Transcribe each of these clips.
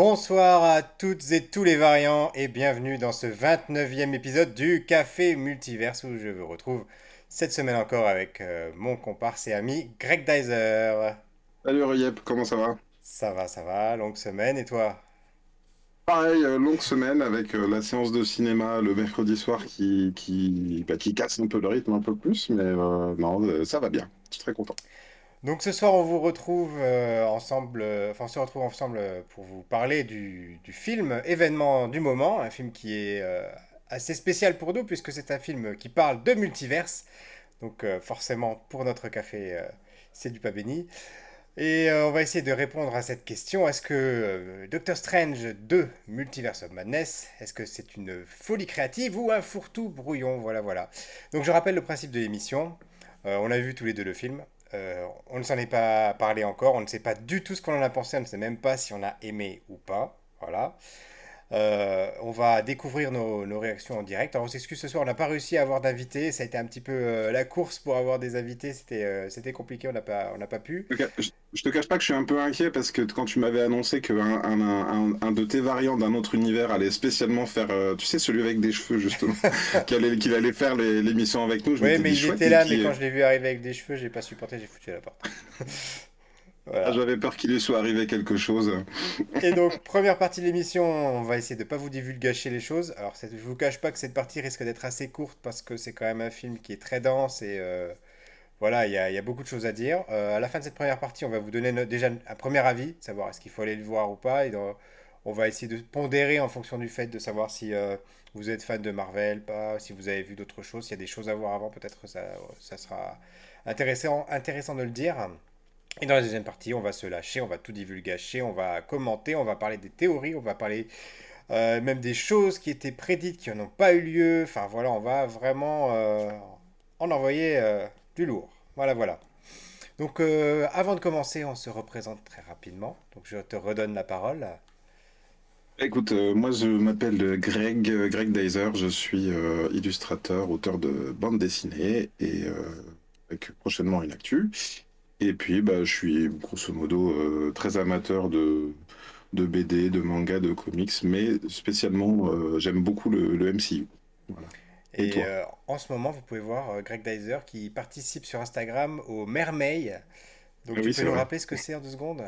Bonsoir à toutes et tous les variants et bienvenue dans ce 29e épisode du Café Multiverse où je vous retrouve cette semaine encore avec mon comparse et ami Greg Dyser. Salut Riep, comment ça va? Ça va, longue semaine et toi? Pareil, longue semaine avec la séance de cinéma le mercredi soir qui casse un peu le rythme un peu plus, mais non, ça va bien. Je suis très content. Donc ce soir on vous retrouve ensemble, enfin on se retrouve ensemble pour vous parler du film événement du moment, un film qui est assez spécial pour nous puisque c'est un film qui parle de multiverse. Donc forcément pour notre café c'est du pas béni. Et on va essayer de répondre à cette question. Est-ce que Doctor Strange 2, Multiverse of Madness, est-ce que c'est une folie créative ou un fourre-tout brouillon? Voilà, voilà. Donc je rappelle le principe de l'émission. On a vu tous les deux le film. On ne s'en est pas parlé encore. On ne sait pas du tout ce qu'on en a pensé. On ne sait même pas si on a aimé ou pas. Voilà. On va découvrir nos réactions en direct. Alors on s'excuse ce soir, on n'a pas réussi à avoir d'invités. Ça a été un petit peu la course pour avoir des invités. C'était compliqué, on n'a pas pu. Je te cache pas que je suis un peu inquiet parce que quand tu m'avais annoncé qu'un un de tes variants d'un autre univers allait spécialement faire, tu sais, celui avec des cheveux justement, qu'il allait faire l'émission avec nous, je Oui, m'étais mais dit il chouette, était là, mais quand je l'ai vu arriver avec des cheveux, j'ai pas supporté, j'ai foutu à la porte. Voilà. j'avais peur qu'il lui soit arrivé quelque chose. Et donc, première partie de l'émission, on va essayer de pas vous divulgacher les choses. Alors, je vous cache pas que cette partie risque d'être assez courte parce que c'est quand même un film qui est très dense et voilà, il y a beaucoup de choses à dire. À la fin de cette première partie, on va vous donner déjà un premier avis, savoir est-ce qu'il faut aller le voir ou pas. On va essayer de pondérer en fonction du fait de savoir si vous êtes fan de Marvel, pas, si vous avez vu d'autres choses, s'il y a des choses à voir avant, peut-être ça sera intéressant de le dire. Et dans la deuxième partie, on va se lâcher, on va tout divulgacher, on va commenter, on va parler des théories, on va parler même des choses qui étaient prédites, qui n'ont pas eu lieu. Enfin voilà, on va vraiment en envoyer du lourd. Voilà, voilà. Donc avant de commencer, on se représente très rapidement. Donc je te redonne la parole. Écoute, moi je m'appelle Greg Dyser, je suis illustrateur, auteur de bande dessinée et avec prochainement une actu. Et puis bah, je suis grosso modo très amateur de BD, de manga, de comics, mais spécialement j'aime beaucoup le MCU. Voilà. Et Et toi? en ce moment, vous pouvez voir Greg Dyser qui participe sur Instagram au Mermaid. Donc Ah tu oui, peux c'est nous vrai. rappeler ce que c'est en 2 secondes?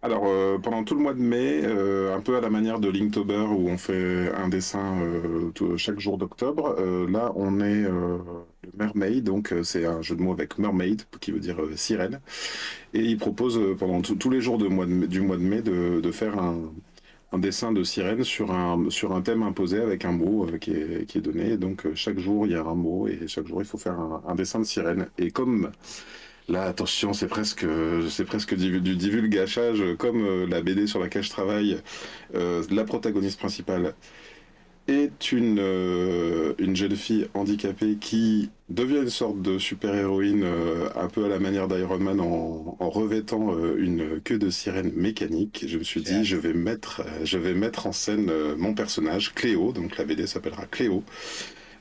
Alors, pendant tout le mois de mai, un peu à la manière de Linktober où on fait un dessin chaque jour d'octobre, là on est le Mermaid, donc c'est un jeu de mots avec mermaid qui veut dire sirène, et il propose pendant tous les jours du mois de mai de faire un dessin de sirène sur un thème imposé avec un mot qui est donné. Donc chaque jour il y a un mot et chaque jour il faut faire un dessin de sirène. Et comme là, attention, c'est presque du divulgachage, comme la BD sur laquelle je travaille. La protagoniste principale est une jeune fille handicapée qui devient une sorte de super-héroïne, un peu à la manière d'Iron Man, en revêtant une queue de sirène mécanique. Je me suis J'ai dit, hâte. je vais mettre en scène mon personnage, Cléo, donc la BD s'appellera Cléo,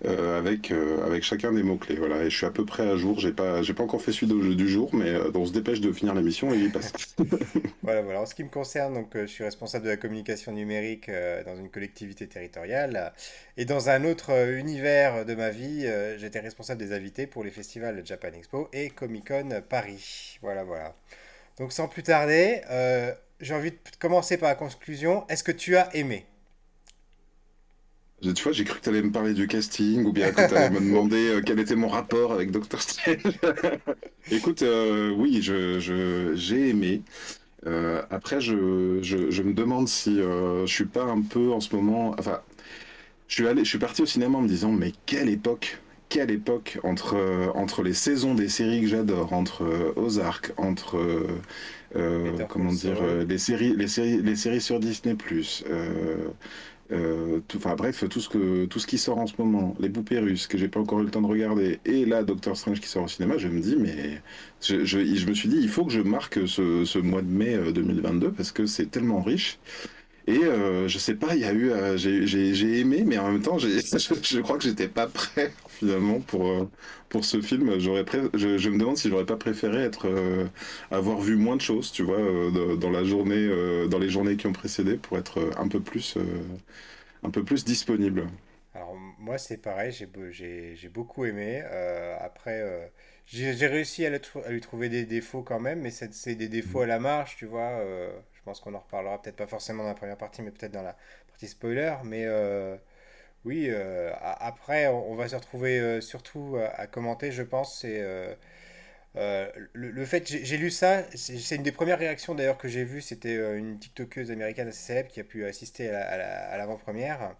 avec chacun des mots-clés. Voilà, et je suis à peu près à jour. J'ai pas encore fait celui du jour, mais on se dépêche de finir l'émission et j'y passe. Voilà, voilà. En ce qui me concerne, donc, je suis responsable de la communication numérique dans une collectivité territoriale. Et dans un autre univers de ma vie, j'étais responsable des invités pour les festivals Japan Expo et Comic Con Paris. Voilà, voilà. Donc sans plus tarder, j'ai envie de commencer par la conclusion. Est-ce que tu as aimé? Tu vois, j'ai cru que tu allais me parler du casting ou bien que tu allais me demander quel était mon rapport avec Doctor Strange. Écoute, oui, j'ai aimé. Après, je me demande si je suis pas un peu en ce moment. Enfin, je suis parti au cinéma en me disant, mais quelle époque entre les saisons des séries que j'adore, entre Ozark, entre Better Call comment dire Saul. les séries sur Disney+, enfin bref, tout ce qui sort en ce moment, les poupées russes que j'ai pas encore eu le temps de regarder, et là Doctor Strange qui sort au cinéma, je me dis, mais je me suis dit, il faut que je marque ce mois de mai 2022 parce que c'est tellement riche. Et je sais pas, il y a eu, j'ai aimé, mais en même temps, je crois que j'étais pas prêt finalement pour ce film. Je me demande si j'aurais pas préféré avoir vu moins de choses, tu vois, dans la journée, dans les journées qui ont précédé, pour être un peu plus disponible. Alors moi c'est pareil, j'ai beaucoup aimé. Après, j'ai réussi à lui trouver des défauts quand même, mais c'est des défauts à la marge, tu vois. Je pense qu'on en reparlera peut-être pas forcément dans la première partie, mais peut-être dans la partie spoiler. Mais oui, après on va se retrouver surtout à commenter, je pense. Le fait, j'ai lu ça, c'est une des premières réactions d'ailleurs que j'ai vues, c'était une TikTokeuse américaine assez célèbre qui a pu assister à l'avant-première.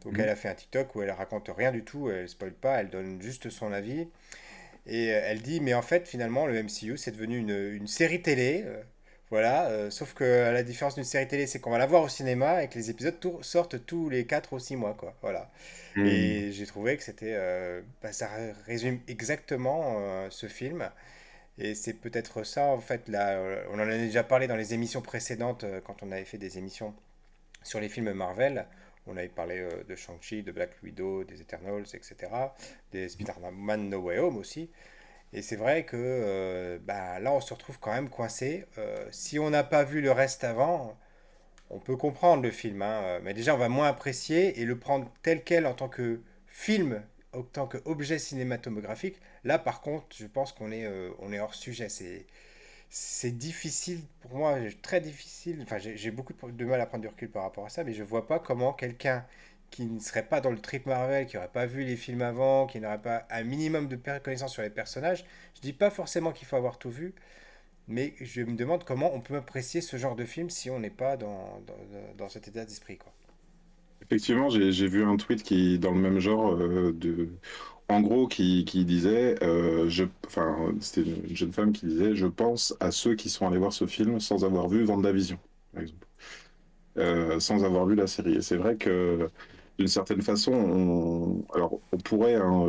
Donc elle Mhm. a fait un TikTok où elle raconte rien du tout, elle spoil pas, elle donne juste son avis. Et elle dit, mais en fait finalement le MCU c'est devenu une série télé. Voilà, sauf que à la différence d'une série télé, c'est qu'on va la voir au cinéma et que les épisodes sortent tous les 4 ou 6 mois, quoi. Voilà. Mhm. Et j'ai trouvé que ça résume exactement ce film. Et c'est peut-être ça, en fait, là, on en a déjà parlé dans les émissions précédentes, quand on avait fait des émissions sur les films Marvel. On avait parlé de Shang-Chi, de Black Widow, des Eternals, etc. Des Spider-Man No Way Home aussi. Et c'est vrai que bah, là, on se retrouve quand même coincé. Si on n'a pas vu le reste avant, on peut comprendre le film, hein, mais déjà, on va moins apprécier et le prendre tel quel en tant que film, en tant qu'objet cinématographique. Là, par contre, je pense on est hors sujet. C'est difficile pour moi, très difficile. Enfin, j'ai beaucoup de mal à prendre du recul par rapport à ça, mais je vois pas comment quelqu'un qui ne serait pas dans le trip Marvel, qui n'aurait pas vu les films avant, qui n'aurait pas un minimum de connaissances sur les personnages, je dis pas forcément qu'il faut avoir tout vu, mais je me demande comment on peut apprécier ce genre de film si on n'est pas dans cet état d'esprit, quoi. Effectivement, j'ai vu un tweet qui, dans le même genre, en gros, qui disait, enfin, c'était une jeune femme qui disait, je pense à ceux qui sont allés voir ce film sans avoir vu WandaVision, par exemple. Sans avoir lu la série. Et c'est vrai que d'une certaine façon, alors on pourrait hein,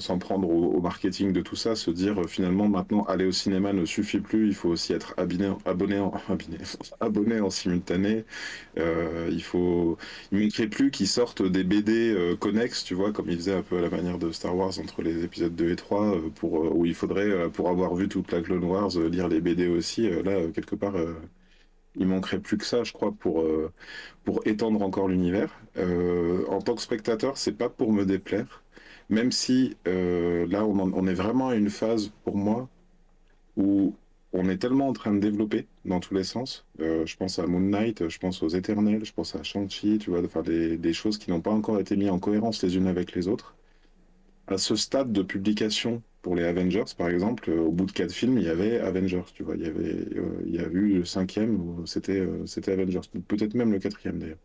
s'en prendre au marketing de tout ça, se dire finalement maintenant aller au cinéma ne suffit plus, il faut aussi être abonné en simultané. Il manquerait plus qu'ils sortent des BD connexes, tu vois, comme ils faisaient un peu à la manière de Star Wars entre les épisodes 2 et 3, où il faudrait, pour avoir vu toute la Clone Wars, lire les BD aussi. Là, quelque part, il manquerait plus que ça, je crois, pour étendre encore l'univers. En tant que spectateur, c'est pas pour me déplaire, même si là, on est vraiment à une phase, pour moi, où on est tellement en train de développer dans tous les sens. Je pense à Moon Knight, je pense aux Éternels, je pense à Shang-Chi, tu vois, enfin, des choses qui n'ont pas encore été mises en cohérence les unes avec les autres. À ce stade de publication pour les Avengers, par exemple, au bout de 4 films, il y avait Avengers, tu vois, il y a eu le cinquième, où c'était Avengers, peut-être même le quatrième d'ailleurs.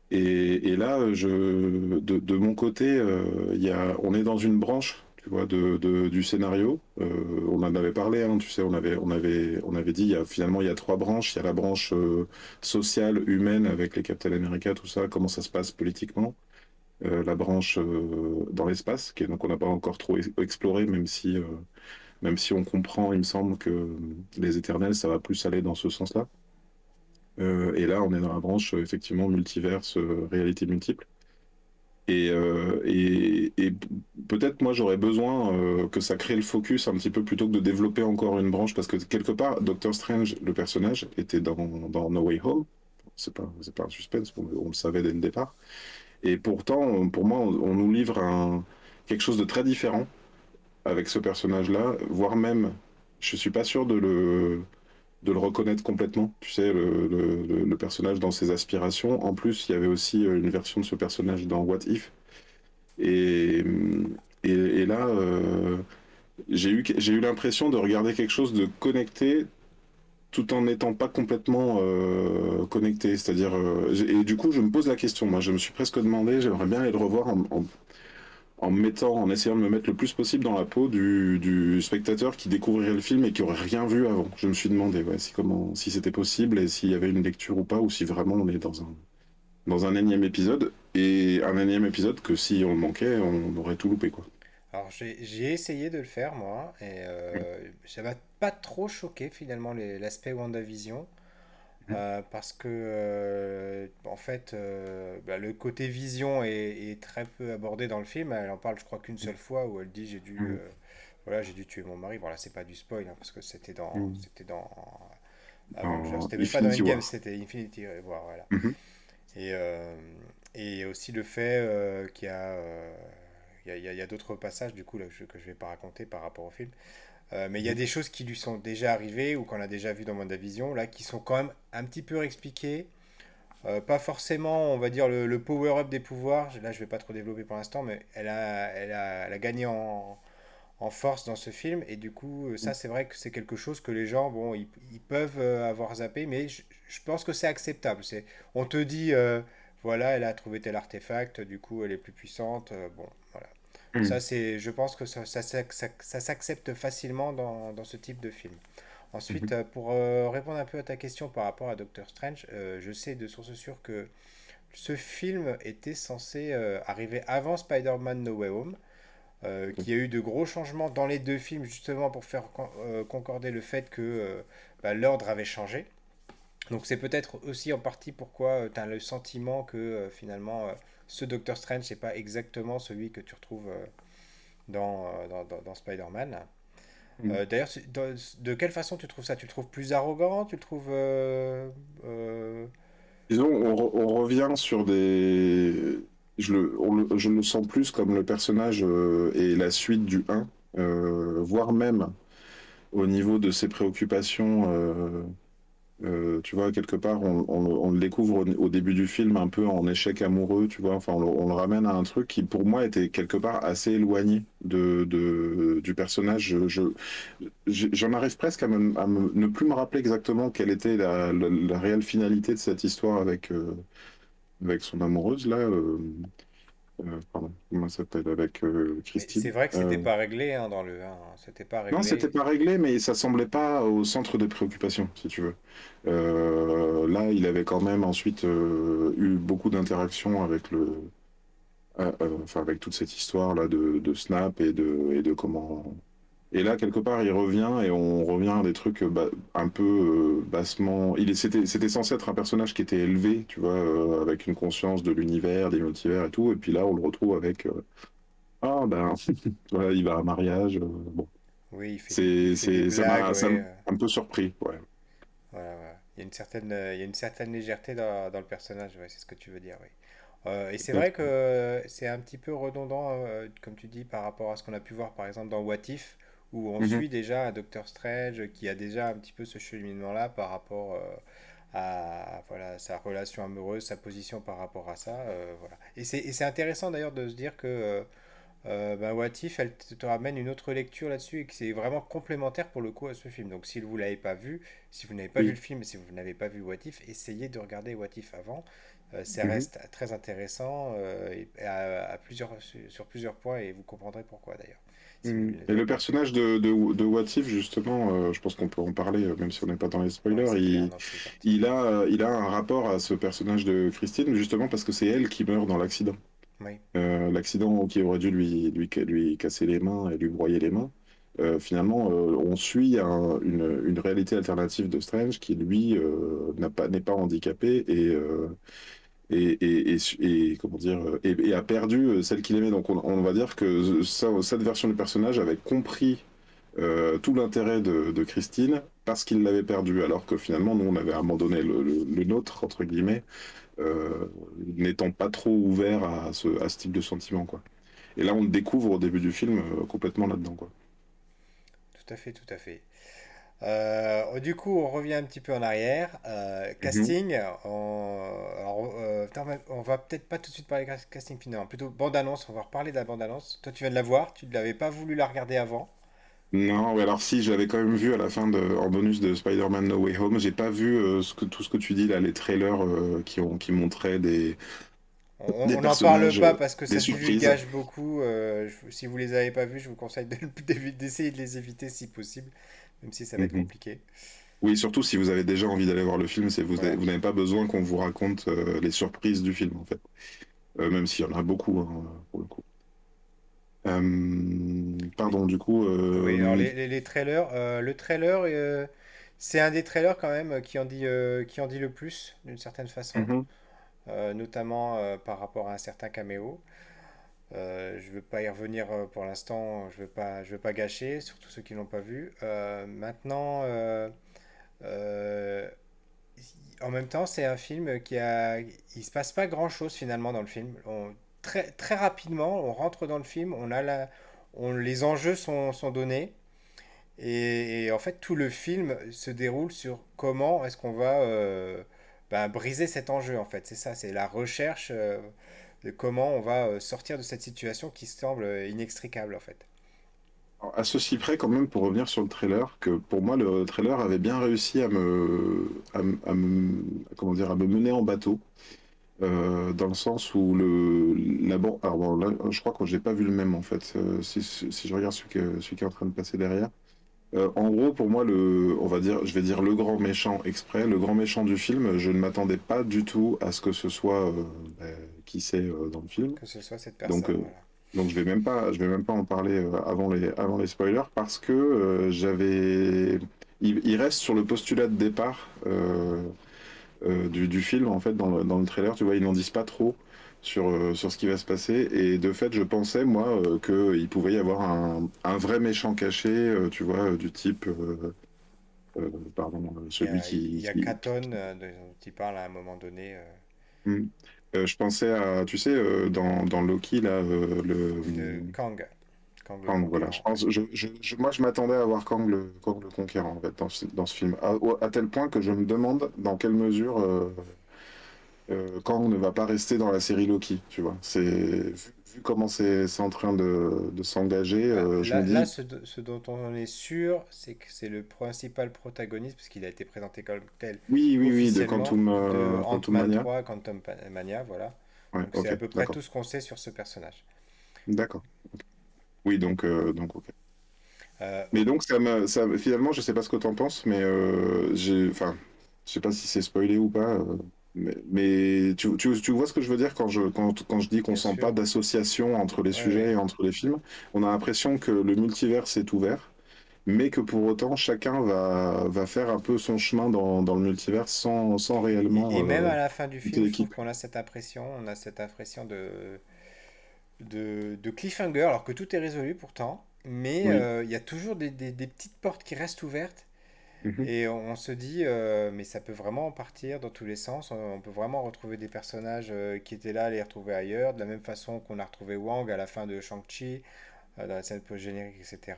Et là, de mon côté, on est dans une branche, tu vois, du scénario. On en avait parlé, hein, tu sais, on avait dit, finalement, il y a 3 branches. Il y a la branche sociale, humaine, avec les Captain America, tout ça, comment ça se passe politiquement. La branche dans l'espace, donc on n'a pas encore trop exploré, même si on comprend, il me semble, que les Éternels, ça va plus aller dans ce sens-là. Et là, on est dans la branche, effectivement, multiverse, réalité multiple. Et peut-être moi j'aurais besoin que ça crée le focus un petit peu plutôt que de développer encore une branche parce que quelque part Doctor Strange, le personnage, était dans No Way Home. C'est pas un suspense, on le savait dès le départ. Et pourtant, pour moi, on nous livre quelque chose de très différent avec ce personnage-là, voire même, je suis pas sûr de le reconnaître complètement. Tu sais, le personnage dans ses aspirations. En plus, il y avait aussi une version de ce personnage dans What If. Et, et là, j'ai eu l'impression de regarder quelque chose de connecté tout en n'étant pas complètement connecté. C'est-à-dire, et du coup, je me pose la question. Moi, je me suis presque demandé, j'aimerais bien aller le revoir en essayant de me mettre le plus possible dans la peau du spectateur qui découvrirait le film et qui aurait rien vu avant. Je me suis demandé ouais, si c'était possible et s'il y avait une lecture ou pas, ou si vraiment on est dans un énième épisode. Et un énième épisode que si on le manquait, on aurait tout loupé, quoi. Alors j'ai essayé de le faire moi et ça m'a pas trop choqué finalement l'aspect WandaVision. parce que en fait bah, le côté vision est très peu abordé dans le film. Elle en parle, je crois, qu'une seule fois où elle dit j'ai dû Mhm. voilà, j'ai dû tuer mon mari. Voilà, c'est pas du spoil parce que Mhm. c'était dans Avengers. En C'était même pas dans Infinity Endgame, War. c'était Infinity War. Voilà. Mhm. Et et aussi le fait qu'il y a il y a d'autres passages du coup là, que je vais pas raconter par rapport au film. Mais il y a Mhm. des choses qui lui sont déjà arrivées ou qu'on a déjà vu dans WandaVision, là, qui sont quand même un petit peu expliquées. Pas forcément, on va dire, le power-up des pouvoirs. Là, je vais pas trop développer pour l'instant, mais elle a gagné en force dans ce film. Et du coup, ça, c'est vrai que c'est quelque chose que les gens, bon, ils peuvent avoir zappé, mais je pense que c'est acceptable. On te dit, voilà, elle a trouvé tel artefact, du coup, elle est plus puissante. Bon, voilà. Ça, Mhm. je pense que ça s'accepte facilement dans ce type de film. Ensuite, Mhm. pour répondre un peu à ta question par rapport à Doctor Strange, je sais de source sûre que ce film était censé arriver avant Spider-Man No Way Home, qu'il y a eu de gros changements dans les deux films justement pour faire concorder le fait que bah, l'ordre avait changé. Donc c'est peut-être aussi en partie pourquoi tu as le sentiment que finalement ce Doctor Strange n'est pas exactement celui que tu retrouves dans Spider-Man. Mhm. D'ailleurs, de quelle façon tu trouves ça? Tu le trouves plus arrogant? Tu le trouves euh, Disons, on revient sur des. Je le sens plus comme le personnage et la suite du un, voire même au niveau de ses préoccupations. Tu vois, quelque part, on le découvre au début du film un peu en échec amoureux, tu vois. Enfin, on le ramène à un truc qui, pour moi, était quelque part assez éloigné du personnage. J'en arrive presque ne plus me rappeler exactement quelle était la réelle finalité de cette histoire avec son amoureuse, là. Pardon, comment ça s'appelle? Avec mais c'est Christine. vrai que c'était pas réglé hein, dans le 1, hein. C'était pas Non, c'était réglé. pas réglé, mais ça semblait pas au centre des préoccupations, si tu veux. Là, il avait quand même ensuite eu beaucoup d'interactions avec enfin, avec toute cette histoire là de Snap et de comment. Et là, quelque part, il revient et on revient à des trucs un peu bassement. C'était censé être un personnage qui était élevé, tu vois, avec une conscience de l'univers, des multivers et tout. Et puis là, on le retrouve avec ah ben, voilà, il va à un mariage. Bon. Oui, il fait des blagues, Ça m'a ouais. un peu surpris, ouais. Voilà, voilà. Il y a une certaine légèreté dans le personnage, ouais, c'est ce que tu veux dire, oui. Et c'est vrai Exactement. que c'est un petit peu redondant, comme tu dis, par rapport à ce qu'on a pu voir par exemple dans What If, où on Mhm. suit déjà un Doctor Strange qui a déjà un petit peu ce cheminement-là par rapport à voilà, sa relation amoureuse, sa position par rapport à ça. Voilà. Et c'est intéressant d'ailleurs de se dire que ben, What If, elle te ramène une autre lecture là-dessus et que c'est vraiment complémentaire pour le coup à ce film. Donc si vous l'avez pas vu, si vous n'avez pas vu Oui. le film et si vous n'avez pas vu What If, essayez de regarder What If avant. Ça Mhm. reste très intéressant et sur plusieurs points et vous comprendrez pourquoi d'ailleurs, si vous ne Mhm. les Et avez le pas vus. personnage de What If, justement, je pense qu'on peut en parler, même si on n'est pas dans les Ouais, spoilers, c'est clair, non, c'est sorti. il a un rapport à ce personnage de Christine, justement parce que c'est elle qui meurt dans l'accident. Oui. L'accident qui aurait dû lui casser les mains et lui broyer les mains. Finalement, on suit une réalité alternative de Strange qui, lui, n'est pas handicapé et comment dire et a perdu celle qu'il aimait. Donc on va dire que cette version du personnage avait compris tout l'intérêt de Christine parce qu'il l'avait perdue, alors que finalement nous on avait abandonné le nôtre entre guillemets, euh, n'étant pas trop ouvert à ce type de sentiment quoi. Et là on le découvre au début du film complètement là-dedans quoi. Tout à fait, tout à fait. Du coup, on revient un petit peu en arrière. Mhm. Casting, alors, putain, on va peut-être pas tout de suite parler casting finalement, plutôt bande-annonce, on va reparler de la bande-annonce. Toi, tu viens de la voir, tu ne l'avais pas voulu la regarder avant. Non, ouais, alors si, je l'avais quand même vu à la fin en bonus de Spider-Man No Way Home. J'ai pas vu tout ce que tu dis là, les trailers qui montraient des On n'en parle personnages, pas parce que des ça surprises. divulgage beaucoup. Si vous les avez pas vus, je vous conseille d'essayer de les éviter si possible, même si ça va être Mhm. compliqué. Oui, surtout si vous avez déjà envie d'aller voir le film, Voilà. vous n'avez pas besoin qu'on vous raconte les surprises du film en fait. Même s'il y en a beaucoup hein, pour le coup. Les- Pardon, du coup, oui, alors les trailers, le trailer, C'est un des trailers quand même qui en dit le plus, d'une certaine façon, Mhm. notamment par rapport à un certain caméo. Je ne veux pas y revenir pour l'instant, je veux pas gâcher, surtout ceux qui l'ont pas vu. Euh, En même temps, c'est un film il se passe pas grand-chose finalement dans le film. Très, très rapidement, on rentre dans le film, les enjeux sont donnés. Et en fait, tout le film se déroule sur comment est-ce qu'on va briser cet enjeu, en fait. C'est ça, c'est la recherche de comment on va sortir de cette situation qui semble inextricable, en fait. Alors, à ceci près, quand même, pour revenir sur le trailer, que pour moi, le trailer avait bien réussi comment dire, à me mener en bateau, dans le sens où alors bon, là, je crois que j'ai pas vu le même en fait. Si je regarde celui qui est en train de passer derrière. En gros, pour moi, on va dire, je vais dire le grand méchant exprès, le grand méchant du film, je ne m'attendais pas du tout à ce que ce soit bah, qui c'est dans le film. Que ce soit cette Donc, personne, voilà. je vais même pas en parler avant les spoilers parce que il reste sur le postulat de départ du film en fait dans le trailer. Tu vois, ils n'en disent pas trop sur ce qui va se passer et de fait, je pensais moi qu'il pouvait y avoir un vrai méchant caché, tu vois, du type, pardon, celui Il y a Katon dont il parle à un moment donné, Hmm. Je pensais à, tu sais, dans Loki là, de Kang, Kang le Kang, voilà. Je Conquérant, ouais. pense, moi, je m'attendais à voir Kang le Conquérant en fait, dans ce film, à tel point que je me demande dans quelle mesure Kang ne va pas rester dans la série Loki, tu vois. Vu comment c'est en train de s'engager, je me dis, Ce dont on est sûr, c'est que c'est le principal protagoniste, parce qu'il a été présenté comme tel oui, de officiellement, de Quantum Ant-Man Mania. 3, Mania, voilà. Ouais, Donc c'est ok, à peu près d'accord, tout ce qu'on sait sur ce personnage. d'accord. Oui, donc, ok. Euh, Mais donc, finalement, je sais pas ce que t'en penses, mais enfin, je sais pas si c'est spoilé ou pas, mais tu vois ce que je veux dire quand je dis qu'on Bien sent pas sûr, d'association entre les ouais, ouais. sujets et entre les films, on a l'impression que le multivers s'est ouvert, mais que pour autant, chacun va faire un peu son chemin dans le multivers sans réellement Et même à la fin du quitter film, je trouve l'équipe. qu'on a cette impression de cliffhanger, alors que tout est résolu pourtant, mais Oui. il y a toujours des petites portes qui restent ouvertes. Mhm. Et on se dit, mais ça peut vraiment partir dans tous les sens. On peut vraiment retrouver des personnages qui étaient là, les retrouver ailleurs, de la même façon qu'on a retrouvé Wang à la fin de Shang-Chi, dans la scène post-générique, etc.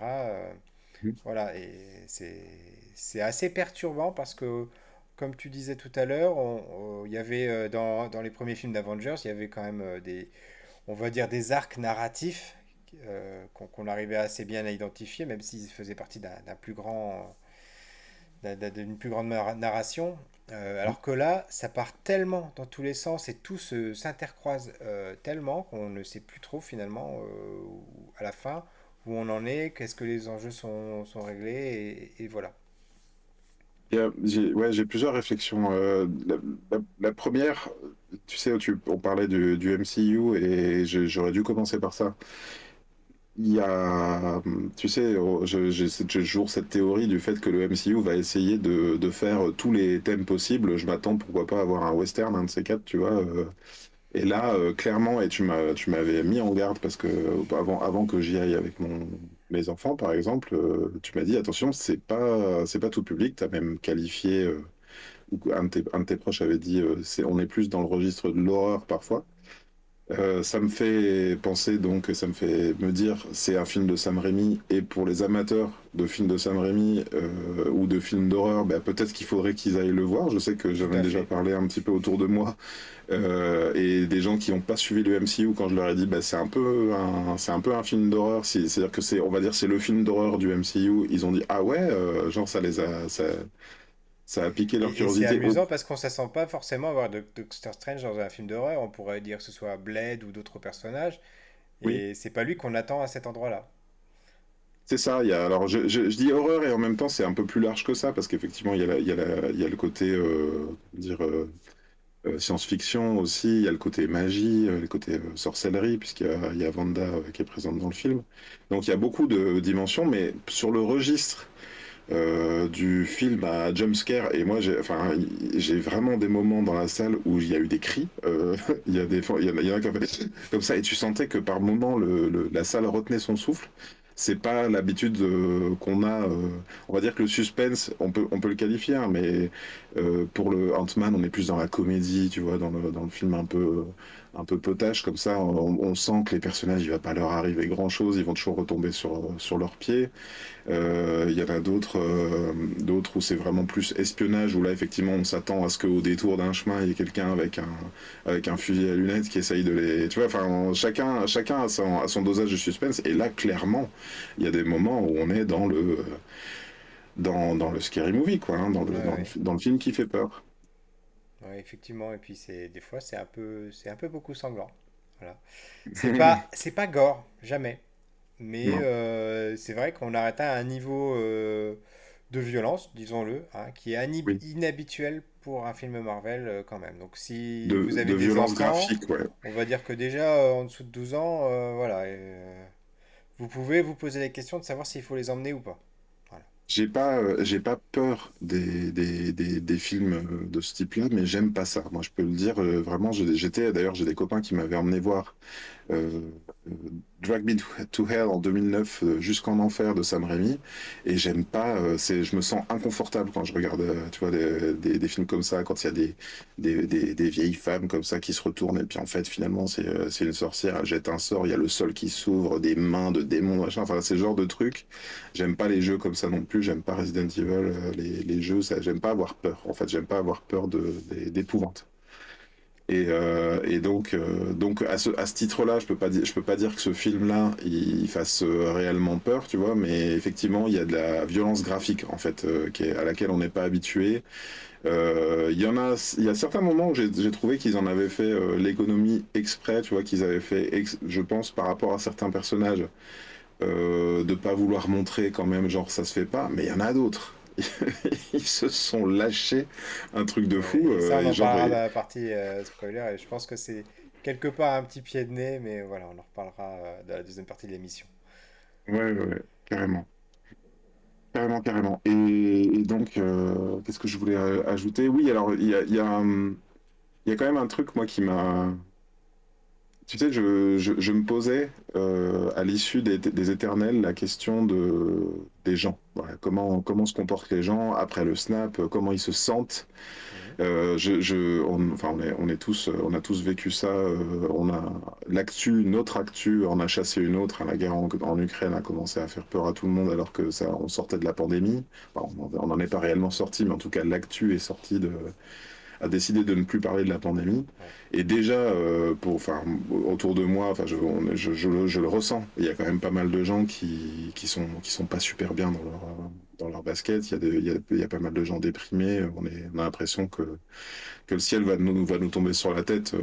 Voilà, et c'est assez perturbant parce que, comme tu disais tout à l'heure, il y avait dans les premiers films d'Avengers, il y avait quand même on va dire des arcs narratifs qu'on arrivait assez bien à identifier, même s'ils faisaient partie d'un plus grand d'une plus grande narration. Alors que là, ça part tellement dans tous les sens et tout s'intercroise tellement qu'on ne sait plus trop finalement à la fin où on en est, qu'est-ce que les enjeux sont réglés et voilà. Ouais, j'ai plusieurs réflexions. La première, tu sais, on parlait du MCU et j'aurais dû commencer par ça. Il y a, tu sais, j'ai toujours cette théorie du fait que le MCU va essayer de faire tous les thèmes possibles. Je m'attends, pourquoi pas, à avoir un western, un de ces quatre, tu vois. Et là, clairement, et tu m'avais mis en garde parce que avant que j'y aille avec mes enfants, par exemple, tu m'as dit, attention, c'est pas tout public. Tu as même qualifié, ou un de tes proches avait dit, on est plus dans le registre de l'horreur parfois. Ça me fait penser donc, ça me fait me dire, c'est un film de Sam Raimi, et pour les amateurs de films de Sam Raimi ou de films d'horreur, bah, peut-être qu'il faudrait qu'ils aillent le voir. Je sais que Tout j'en ai à déjà fait. parlé un petit peu autour de moi, et des gens qui n'ont pas suivi le MCU, quand je leur ai dit, bah, c'est un peu un film d'horreur, c'est-à-dire que on va dire, c'est le film d'horreur du MCU. Ils ont dit, ah ouais, genre ça a piqué leur Et c'est curiosité. amusant parce qu'on ne s'attend pas forcément à voir Doctor Strange dans un film d'horreur. On pourrait dire que ce soit Blade ou d'autres personnages. Oui. Et c'est pas lui qu'on attend à cet endroit-là. C'est ça, alors je dis horreur et en même temps c'est un peu plus large que ça parce qu'effectivement il y a le côté dire science-fiction aussi, il y a le côté magie, le côté sorcellerie il y a Wanda qui est présente dans le film. Donc il y a beaucoup de dimensions, mais sur le registre du film à jumpscare. Et moi, j'ai vraiment des moments dans la salle où il y a eu des cris. Il y a il y en a qui ont fait comme ça, et tu sentais que par moment, la salle retenait son souffle. C'est pas l'habitude qu'on a. On va dire que le suspense, on peut le qualifier, hein, mais pour le Ant-Man, on est plus dans la comédie, tu vois, dans le film un peu potache comme ça. On sent que les personnages, il va pas leur arriver grand-chose, ils vont toujours retomber sur leurs pieds. Il y en a d'autres où c'est vraiment plus espionnage, où là effectivement on s'attend à ce qu'au détour d'un chemin il y ait quelqu'un avec un fusil à lunettes qui essaye de les. Tu vois, enfin chacun a son dosage de suspense. Et là clairement, il y a des moments où on est dans le scary movie, quoi, hein, Ouais, ouais. dans le film qui fait peur. Ouais, effectivement, et puis des fois c'est un peu beaucoup sanglant. Voilà. C'est pas gore, jamais. Mais Non. c'est vrai qu'on a atteint un niveau de violence, disons-le, hein, qui est Oui. inhabituel pour un film Marvel quand même. Donc si vous avez De des violence enfants, graphique, ouais. on va dire que déjà en dessous de 12 ans, voilà, vous pouvez vous poser la question de savoir s'il faut les emmener ou pas. Voilà. J'ai pas peur des films de ce type-là, mais j'aime pas ça. Moi, je peux le dire, vraiment, d'ailleurs, j'ai des copains qui m'avaient emmené voir euh, euh, Drag Me to Hell en 2009, Jusqu'en Enfer de Sam Raimi, et j'aime pas, je me sens inconfortable quand je regarde, tu vois, des films comme ça, quand il y a des vieilles femmes comme ça qui se retournent, et puis en fait, finalement, c'est une sorcière, elle jette un sort, il y a le sol qui s'ouvre, des mains de démons, machin, enfin, c'est ce genre de trucs. J'aime pas les jeux comme ça non plus, j'aime pas Resident Evil, les jeux, ça, j'aime pas avoir peur, en fait, j'aime pas avoir peur d'épouvante. Et donc à ce titre-là, je peux pas dire que ce film-là, il fasse réellement peur, tu vois, mais effectivement, il y a de la violence graphique, en fait, à laquelle on n'est pas habitué. Il y a certains moments où j'ai trouvé qu'ils en avaient fait l'économie exprès, tu vois, qu'ils avaient fait, je pense, par rapport à certains personnages, de pas vouloir montrer quand même, genre, ça se fait pas, mais il y en a d'autres. Ils se sont lâchés un truc de Ouais, fou, et ça, on et en genre, parlera dans la partie spoiler, et je pense que c'est quelque part un petit pied de nez, mais voilà, on en reparlera dans la deuxième partie de l'émission. ouais, ouais, ouais, carrément. Carrément, carrément. Et donc, qu'est-ce que je voulais ajouter? Oui, alors, il y a quand même un truc, moi, qui m'a. Tu sais, je me posais, à l'issue des Éternels, la question des gens. Voilà, comment se comportent les gens après le snap, comment ils se sentent. Mhm. Enfin, on a tous vécu ça. Notre actu en a chassé une autre, hein. La guerre en Ukraine a commencé à faire peur à tout le monde alors que ça, on sortait de la pandémie. Enfin, on n'en est pas réellement sorti, mais en tout cas, l'actu est sorti a décidé de ne plus parler de la pandémie. Ouais. Et déjà, enfin, autour de moi, enfin, je le ressens. Il y a quand même pas mal de gens qui sont pas super bien dans leur basket. Il y a pas mal de gens déprimés. On a l'impression que le ciel va nous tomber sur la tête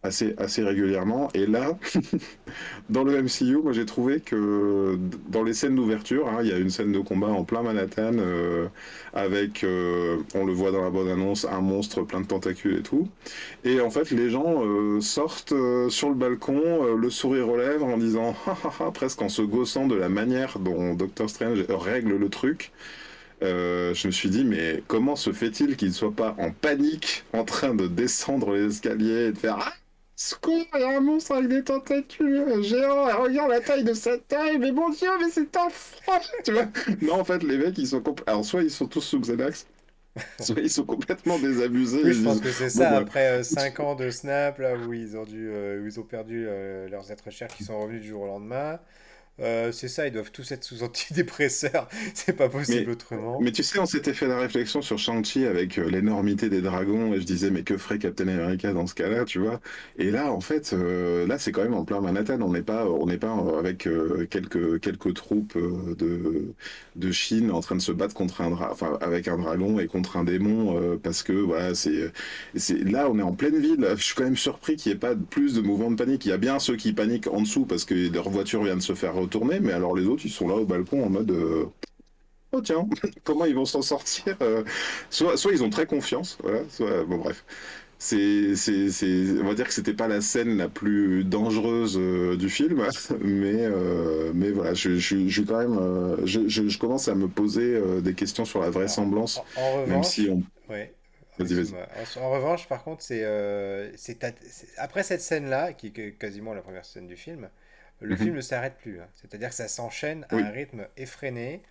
assez régulièrement. Et là, dans le MCU, moi j'ai trouvé que dans les scènes d'ouverture, hein, il y a une scène de combat en plein Manhattan, avec, on le voit dans la bande-annonce, un monstre plein de tentacules et tout. Et en fait, les gens sortent sur le balcon, le sourire aux lèvres, en disant ha ha ha, presque en se gaussant de la manière dont Doctor Strange règle le truc. Je me suis dit, mais comment se fait-il qu'il ne soit pas en panique, en train de descendre les escaliers et de faire ah, secours, il y a un monstre avec des tentacules géants, et regarde la taille de sa taille, mais mon dieu, mais c'est un froid, tu vois. Non, en fait, les mecs, alors soit ils sont tous sous Xanax, soit ils sont complètement désabusés, Oui, ils je se pense disent, que c'est bon ça, bah, après 5 ans de Snap, là où où ils ont perdu leurs êtres chers qui sont revenus du jour au lendemain. C'est ça, ils doivent tous être sous antidépresseurs, c'est pas possible mais, autrement. mais tu sais, on s'était fait la réflexion sur Shang-Chi avec l'énormité des dragons, et je disais, mais que ferait Captain America dans ce cas-là, tu vois? Et là, en fait, là, c'est quand même en plein Manhattan. On n'est pas avec quelques troupes de Chine en train de se battre enfin, avec un dragon et contre un démon, parce que, voilà, là, on est en pleine ville. Je suis quand même surpris qu'il n'y ait pas plus de mouvements de panique. Il y a bien ceux qui paniquent en dessous parce que leur voiture vient de se faire retourner, mais alors les autres, ils sont là au balcon en mode. Oh tiens, comment ils vont s'en sortir? Soit ils ont très confiance, voilà, bon bref. On va dire que c'était pas la scène la plus dangereuse du film, mais voilà, je suis quand même, je commence à me poser des questions sur la Alors, vraisemblance, en même si revanche, on. ouais, Vas-y, vas-y. excuse-moi. En revanche, par contre, après cette scène-là, qui est quasiment la première scène du film, le film Mhm. ne s'arrête plus, hein. C'est-à-dire que ça s'enchaîne à un Oui, rythme effréné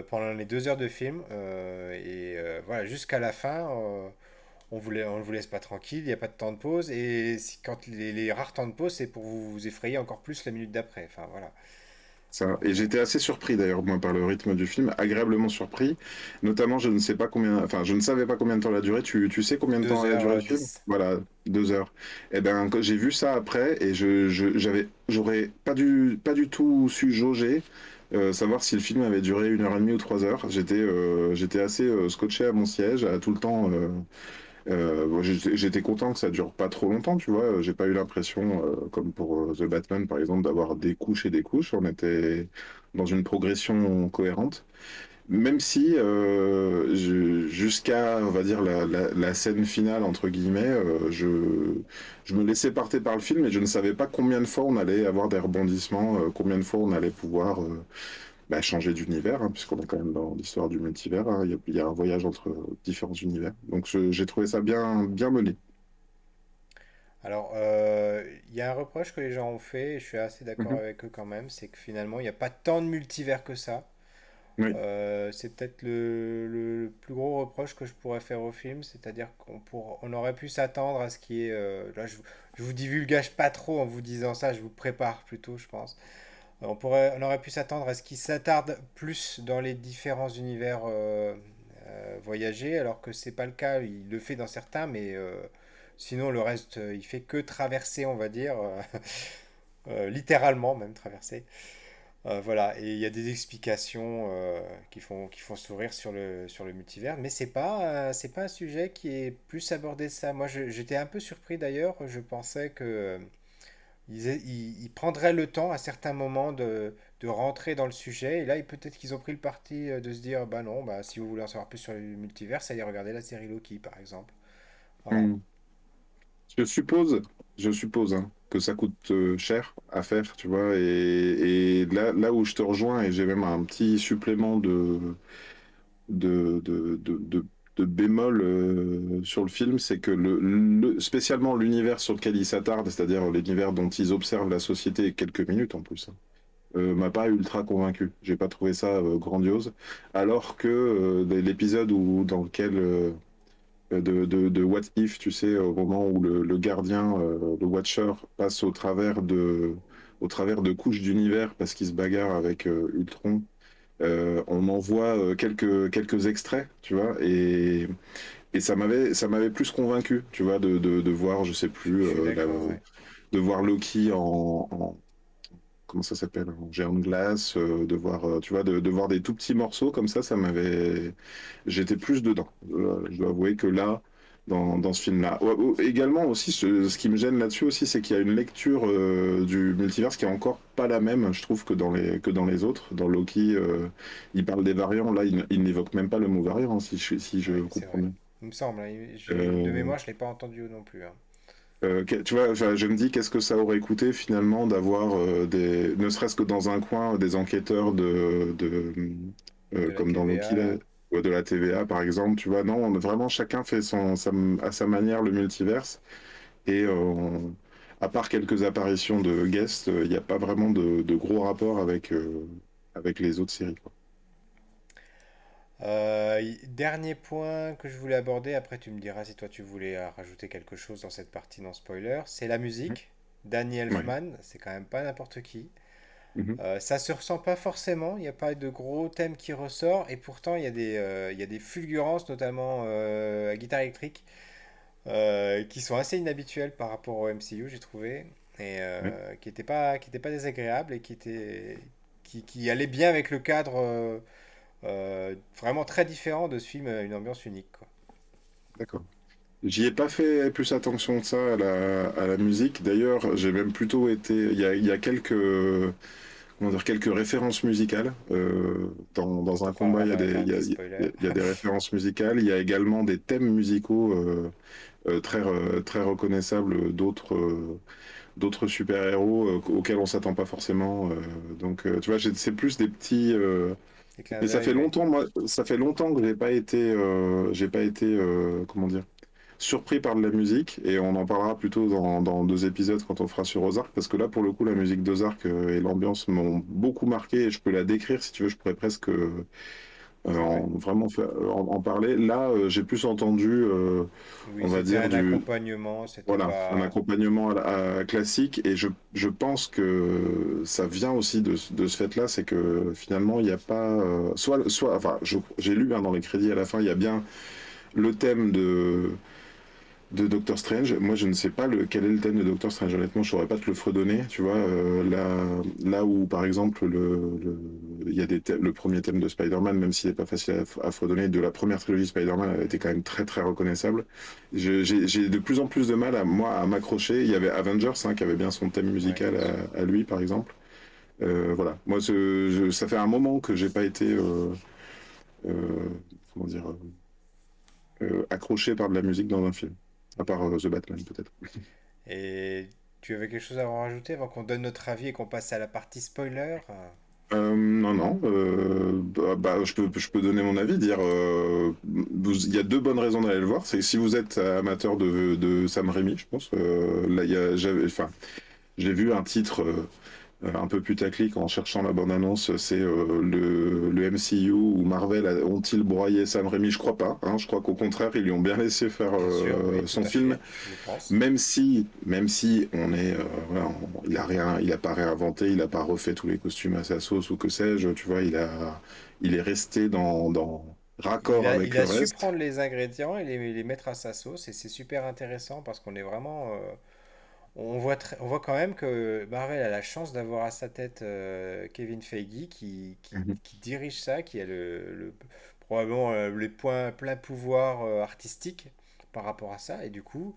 pendant les 2 heures de film. Voilà, jusqu'à la fin, on ne vous laisse pas tranquille, il n'y a pas de temps de pause. Et quand les rares temps de pause, c'est pour vous effrayer encore plus la minute d'après. Enfin, voilà. ça. Et Donc, j'étais assez surpris d'ailleurs, moi, par le rythme du film, agréablement surpris. Notamment, je ne sais pas combien, enfin, je ne savais pas combien de temps la durée. Tu sais combien de temps deux a duré le heures film? 10 Voilà, 2 heures. Et ben, quand j'ai vu ça après, et j'aurais pas du tout su jauger, savoir si le film avait duré 1 heure et demie ou 3 heures. J'étais assez scotché à mon siège, à tout le temps. Bon, j'étais content que ça dure pas trop longtemps, tu vois. J'ai pas eu l'impression, comme pour The Batman par exemple, d'avoir des couches et des couches. On était dans une progression cohérente. Même si, jusqu'à, on va dire, la scène finale, entre guillemets, je me laissais porter par le film et je ne savais pas combien de fois on allait avoir des rebondissements, combien de fois on allait pouvoir bah, changer d'univers, hein, puisqu'on est quand même dans l'histoire du multivers, hein. Il y a un voyage entre différents univers. Donc j'ai trouvé ça bien mené. Alors, il y a un reproche que les gens ont fait, et je suis assez d'accord Mhm. avec eux quand même, c'est que finalement, il n'y a pas tant de multivers que ça. Oui, C'est peut-être le plus gros reproche que je pourrais faire au film, c'est-à-dire on aurait pu s'attendre à ce qui est... là, je vous divulgage pas trop en vous disant ça, je vous prépare plutôt, je pense. On aurait pu s'attendre à ce qu'il s'attarde plus dans les différents univers voyagés, alors que c'est pas le cas. Il le fait dans certains, mais sinon le reste, il fait que traverser, on va dire, littéralement même traverser. Voilà, et il y a des explications qui font sourire sur le multivers, mais c'est pas un sujet qui est plus abordé de ça. Moi, j'étais un peu surpris d'ailleurs. Je pensais que ils prendraient le temps à certains moments de rentrer dans le sujet. Et là, peut-être qu'ils ont pris le parti de se dire, bah non, bah si vous voulez en savoir plus sur le multivers, allez regarder la série Loki, par exemple. Voilà. mm. Je suppose, je suppose hein, que ça coûte cher à faire, tu vois. Et là où je te rejoins, et j'ai même un petit supplément de, de, de, de, de bémol sur le film, c'est que spécialement l'univers sur lequel ils s'attardent, c'est-à-dire l'univers dont ils observent la société quelques minutes en plus, hein, m'a pas ultra convaincu. J'ai pas trouvé ça grandiose. Alors que l'épisode dans lequel de What If, tu sais, au moment où le gardien, le Watcher, passe au travers de couches d'univers parce qu'il se bagarre avec Ultron. On en voit quelques extraits, tu vois, et ça m'avait plus convaincu, tu vois, de voir, je sais plus, Je suis d'accord, ouais. de voir Loki comment ça s'appelle, en géant de glace, de voir, tu vois, de voir des tout petits morceaux comme ça m'avait, j'étais plus dedans. Je dois avouer que là, dans ce film-là. Également aussi, ce qui me gêne là-dessus aussi, c'est qu'il y a une lecture du multiverse qui est encore pas la même, je trouve, que dans les autres. Dans Loki, il parle des variants. Là, il n'évoque même pas le mot variant, hein, si je Oui, c'est comprends vrai. bien. Il me semble, hein, de Euh, mémoire, je l'ai pas entendu non plus, hein. tu vois, enfin, je me dis, qu'est-ce que ça aurait coûté finalement d'avoir ne serait-ce que dans un coin, des enquêteurs De la comme dans Loki, là, TVA. ou de la TVA par exemple, tu vois, non, vraiment chacun fait à sa manière le multiverse, et à part quelques apparitions de guests, il n'y a pas vraiment de gros rapport avec les autres séries, quoi. Dernier point que je voulais aborder, après tu me diras si toi tu voulais rajouter quelque chose dans cette partie non spoiler, c'est la Mhm. musique. Danny Ouais. Elfman, c'est quand même pas n'importe qui. Mhm. Ça se ressent pas forcément, il n'y a pas de gros thème qui ressort, et pourtant il y a des fulgurances, notamment à guitare électrique, qui sont assez inhabituelles par rapport au MCU, j'ai trouvé, et Ouais. qui étaient pas désagréables et qui allaient bien avec le cadre vraiment très différent de ce film, une ambiance unique, quoi. D'accord. J'y ai pas fait plus attention que ça à la musique. D'ailleurs, j'ai même plutôt été. Il y a quelques, comment comment dire, quelques références musicales. Dans On un combat, parlera dans les indices il y spoilers. a- il y a des références musicales. Il y a également des thèmes musicaux très reconnaissables d'autres super-héros auxquels on s'attend pas forcément. Donc, tu vois, c'est plus des petits. Des clins Mais ça d'œil, fait oui. longtemps, moi, ça fait longtemps que j'ai pas été, comment dire, surpris par de la musique. Et on en parlera plutôt dans 2 épisodes quand on fera sur Ozark, parce que là, pour le coup, la musique d'Ozark et l'ambiance m'ont beaucoup marqué. Et je peux la décrire si tu veux. Je pourrais presque Ouais. vraiment en parler. Là, j'ai plus entendu, Oui, on va c'était dire, un accompagnement, c'était voilà, un pas... accompagnement classique, et je pense que ça vient aussi de ce fait-là, c'est que finalement il n'y a pas, enfin, j'ai lu hein, dans les crédits à la fin, il y a bien le thème de Doctor Strange. Moi, je ne sais pas quel est le thème de Doctor Strange. Honnêtement, je saurais pas te le fredonner. Tu vois, là où, par exemple, il y a le premier thème de Spider-Man, même s'il n'est pas facile à fredonner, de la première trilogie Spider-Man, elle était quand même très très reconnaissable. J'ai de plus en plus de mal à m'accrocher. Il y avait Avengers hein, qui avait bien son thème Ouais, musical bien sûr. à lui, par exemple. Voilà. Moi, ça fait un moment que j'ai pas été, euh, comment dire, accroché par de la musique dans un film. À part The Batman, peut-être. Et tu avais quelque chose à en rajouter avant qu'on donne notre avis et qu'on passe à la partie spoiler? Non, non. Je peux donner mon avis, dire il y a 2 bonnes raisons d'aller le voir. C'est si vous êtes amateur de Sam Raimi, je pense. Là, enfin, j'ai vu un titre un peu putaclic en cherchant la bande-annonce. C'est le MCU ou Marvel ont-ils broyé Sam Raimi? Je crois pas. Hein. Je crois qu'au contraire, ils lui ont bien laissé faire Bien sûr, oui, tout son à film. fait, je pense. Même si on est, voilà, il a pas réinventé, il a pas refait tous les costumes à sa sauce ou que sais-je, tu vois, il est resté dans raccord avec Il le a su reste. prendre les ingrédients et les mettre à sa sauce, et c'est super intéressant parce qu'on est vraiment... on voit quand même que Marvel a la chance d'avoir à sa tête Kevin Feige Mhm. qui dirige ça, qui a probablement les points, plein pouvoir artistique par rapport à ça. Et du coup,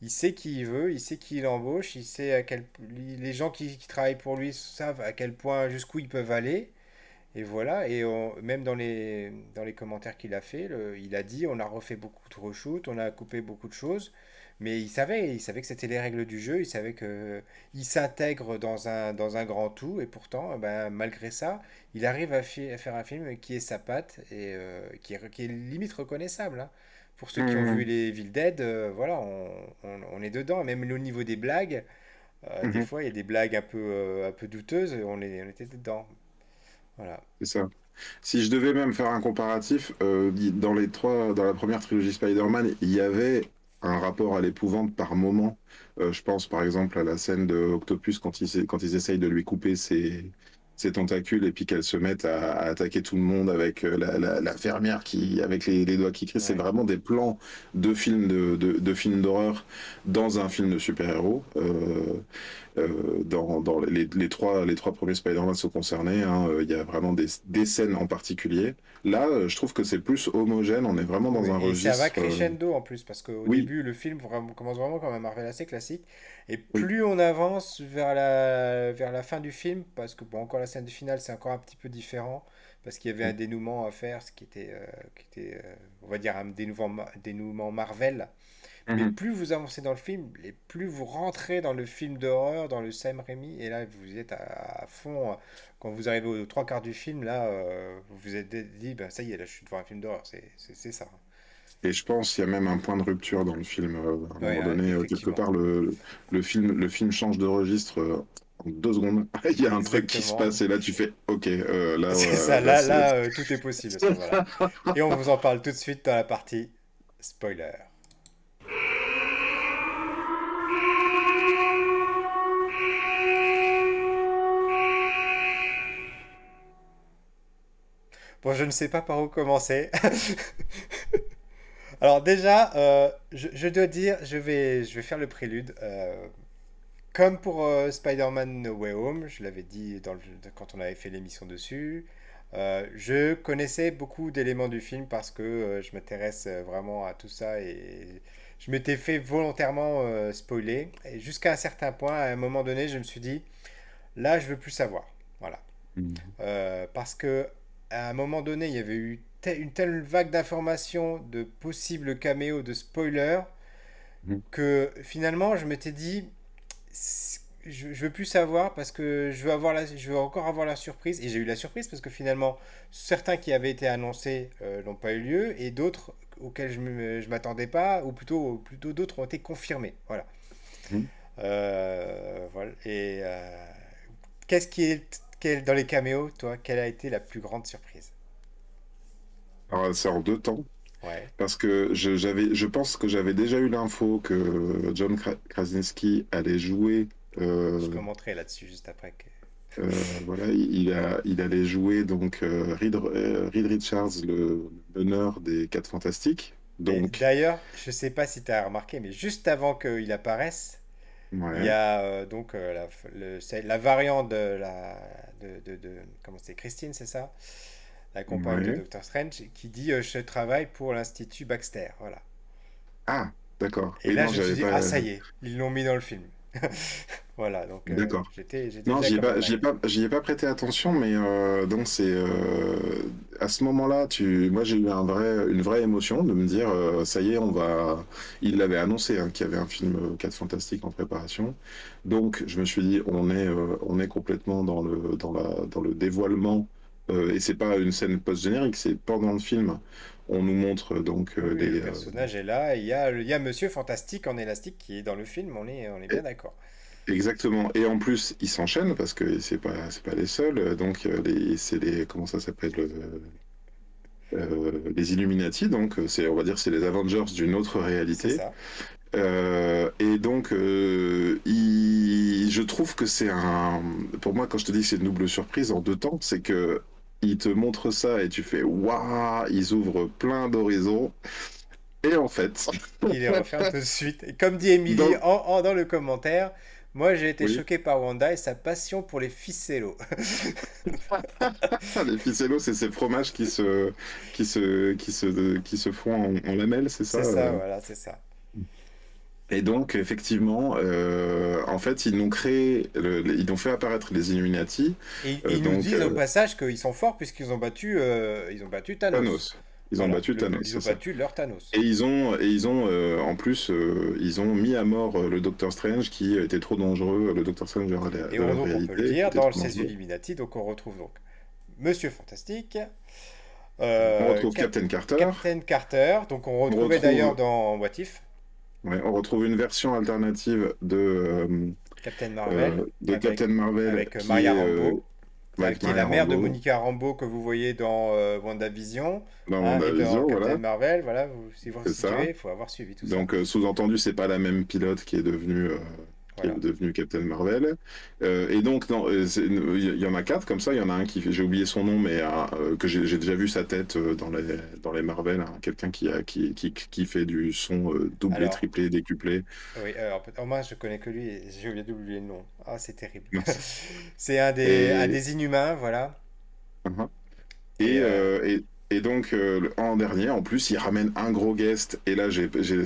il sait qui il veut, il sait qui il embauche, il sait les gens qui travaillent pour lui savent à quel point, jusqu'où ils peuvent aller. Et voilà, même dans les commentaires qu'il a fait, il a dit on a refait beaucoup de reshoots, on a coupé beaucoup de choses, mais il savait que c'était les règles du jeu, il savait que il s'intègre dans un grand tout, et pourtant, ben, malgré ça, il arrive à faire un film qui est sa patte et qui est limite reconnaissable, hein. Pour ceux qui ont vu Mhm. les Evil Dead, voilà, on est dedans, même au niveau des blagues, des Mhm. fois il y a des blagues un peu douteuses, on était dedans. Voilà. C'est ça. Si je devais même faire un comparatif, dans la première trilogie Spider-Man, il y avait un rapport à l'épouvante par moment. Je pense par exemple à la scène de Octopus quand ils essayent de lui couper ses tentacules et puis qu'elle se mette à attaquer tout le monde avec la fermière avec les doigts qui crient. C'est Ouais. vraiment des plans de films d'horreur dans un film de super-héros. Dans les trois premiers Spider-Man sont concernés, hein, il y a vraiment des scènes en particulier. Là, je trouve que c'est plus homogène, on est vraiment dans Oui, un et ça va registre. crescendo en plus, parce qu'au Oui, début, le film commence vraiment comme un Marvel assez classique, et oui. plus on avance vers la fin du film, parce que bon, encore la scène du final, c'est encore un petit peu différent, parce qu'il y avait un dénouement à faire, qui était on va dire, un dénouement Marvel. Mais Mhm. plus vous avancez dans le film, et plus vous rentrez dans le film d'horreur, dans le Sam Raimi, et là vous êtes à fond. Quand vous arrivez aux 3 quarts du film, là, vous vous êtes dit, ben, ça y est, là je suis devant un film d'horreur, c'est ça. Et je pense qu'il y a même un point de rupture dans le film. À un Oui, moment donné, quelque effectivement. part, le film change de registre en 2 secondes. Il y a un truc qui se Exactement. passe et là, tu fais OK, là, C'est ça, là, c'est. tout est possible à ce moment-là. Et on vous en parle tout de suite dans la partie spoiler. Bon, je ne sais pas par où commencer. Alors déjà, je dois dire, je vais faire le prélude. Comme pour Spider-Man No Way Home, je l'avais dit quand on avait fait l'émission dessus, je connaissais beaucoup d'éléments du film parce que je m'intéresse vraiment à tout ça et je m'étais fait volontairement spoiler. Et jusqu'à un certain point, à un moment donné, je me suis dit, là, je veux plus savoir. Voilà. Mhm. parce que à un moment donné, il y avait eu une telle vague d'informations, de possibles caméos, de spoilers, Mhm. que finalement, je m'étais dit, je veux plus savoir parce que je veux encore avoir la surprise. Et j'ai eu la surprise parce que finalement, certains qui avaient été annoncés n'ont pas eu lieu et d'autres auxquels je m'attendais pas, ou plutôt d'autres ont été confirmés. Voilà. Mhm. Voilà. Et qu'est-ce qui est dans les caméos, toi, quelle a été la plus grande surprise? Alors, c'est en 2 temps. Ouais. Parce que je pense que j'avais déjà eu l'info que John Krasinski allait jouer. Je euh, commenterai là-dessus juste après que... voilà, il allait jouer donc Reed Richards, le meneur des Quatre Fantastiques. Et Donc, d'ailleurs, je sais pas si tu as remarqué, mais juste avant qu'il apparaisse, il y ouais, a donc c'est la variante comment c'est, Christine, c'est ça? La compagne de ouais. Doctor Strange, qui dit je travaille pour l'Institut Baxter. Voilà. Ah, d'accord. Et Oui, là, non, je me suis j'avais dit, pas. ah, ça y est, ils l'ont mis dans le film. Voilà, donc D'accord. j'étais Non, déjà comme un dingue. j'y ai pas prêté attention, mais donc c'est à ce moment-là, moi j'ai eu une vraie émotion de me dire, ça y est, il l'avait annoncé qu'il y avait un film 4 Fantastiques en préparation, donc je me suis dit, on est complètement dans le dévoilement, et c'est pas une scène post-générique, c'est pendant le film, on nous montre donc Oui, oui, le personnage est là, et il y a Monsieur Fantastique en élastique qui est dans le film, on est bien d'accord. exactement. Et en plus, ils s'enchaînent parce que c'est pas les seuls. Donc, c'est les, comment ça s'appelle, les Illuminati. Donc, on va dire, c'est les Avengers d'une autre C'est réalité. ça. Et donc, je trouve que pour moi, quand je te dis que c'est une double surprise en 2 temps, c'est que ils te montrent ça et tu fais waouh, ils ouvrent plein d'horizons. Et en fait, Il les referme tout de suite. Et comme dit Emily dans, dans le commentaire, moi j'ai été oui, choqué par Wanda et sa passion pour les ficellos. les ficellos, c'est ces fromages qui se font en lamelles, c'est ça? C'est ça, voilà, c'est ça. Et donc, effectivement, en fait, ils ont fait apparaître les Illuminati, Et ils nous donc disent au passage qu'ils sont forts puisqu'ils ont battu Thanos. Thanos. Ils ont Voilà, battu Thanos, ils c'est ont ça. battu leur Thanos. Et ils ont en plus, ils ont mis à mort le Docteur Strange qui était trop dangereux, le Docteur Strange Et de la donc on peut le réalité, qui dire, était dans trop ces dangereux. Illuminati, donc on retrouve donc Monsieur Fantastique, On retrouve Captain Carter, Captain Carter, donc on on retrouvait d'ailleurs retrouve, dans What If, ouais, on retrouve une version alternative Captain Marvel, de avec, Captain Marvel avec qui Maria est Rambeau, avec qui est Maria la mère de Rambeau Monica Rambeau que vous voyez dans WandaVision, dans hein, et dans WandaVision, Captain voilà, Marvel, voilà, si vous c'est ça. situez, il faut avoir suivi tout ça. Donc, sous-entendu, c'est pas la même pilote qui est Voilà. devenu Captain Marvel. Et donc, non, il y en a 4 comme ça. Il y en a un j'ai oublié son nom, mais que j'ai déjà vu sa tête dans les Marvel. Hein, quelqu'un qui fait du son doublé, Alors, triplé, décuplé. oui, moi je connais que lui et j'ai oublié d'oublier le nom. Ah, c'est terrible. Mince. C'est un Et, des Inhumains, voilà. uh-huh. Et Et, et donc, en dernier, en plus, il ramène un gros guest. Et là,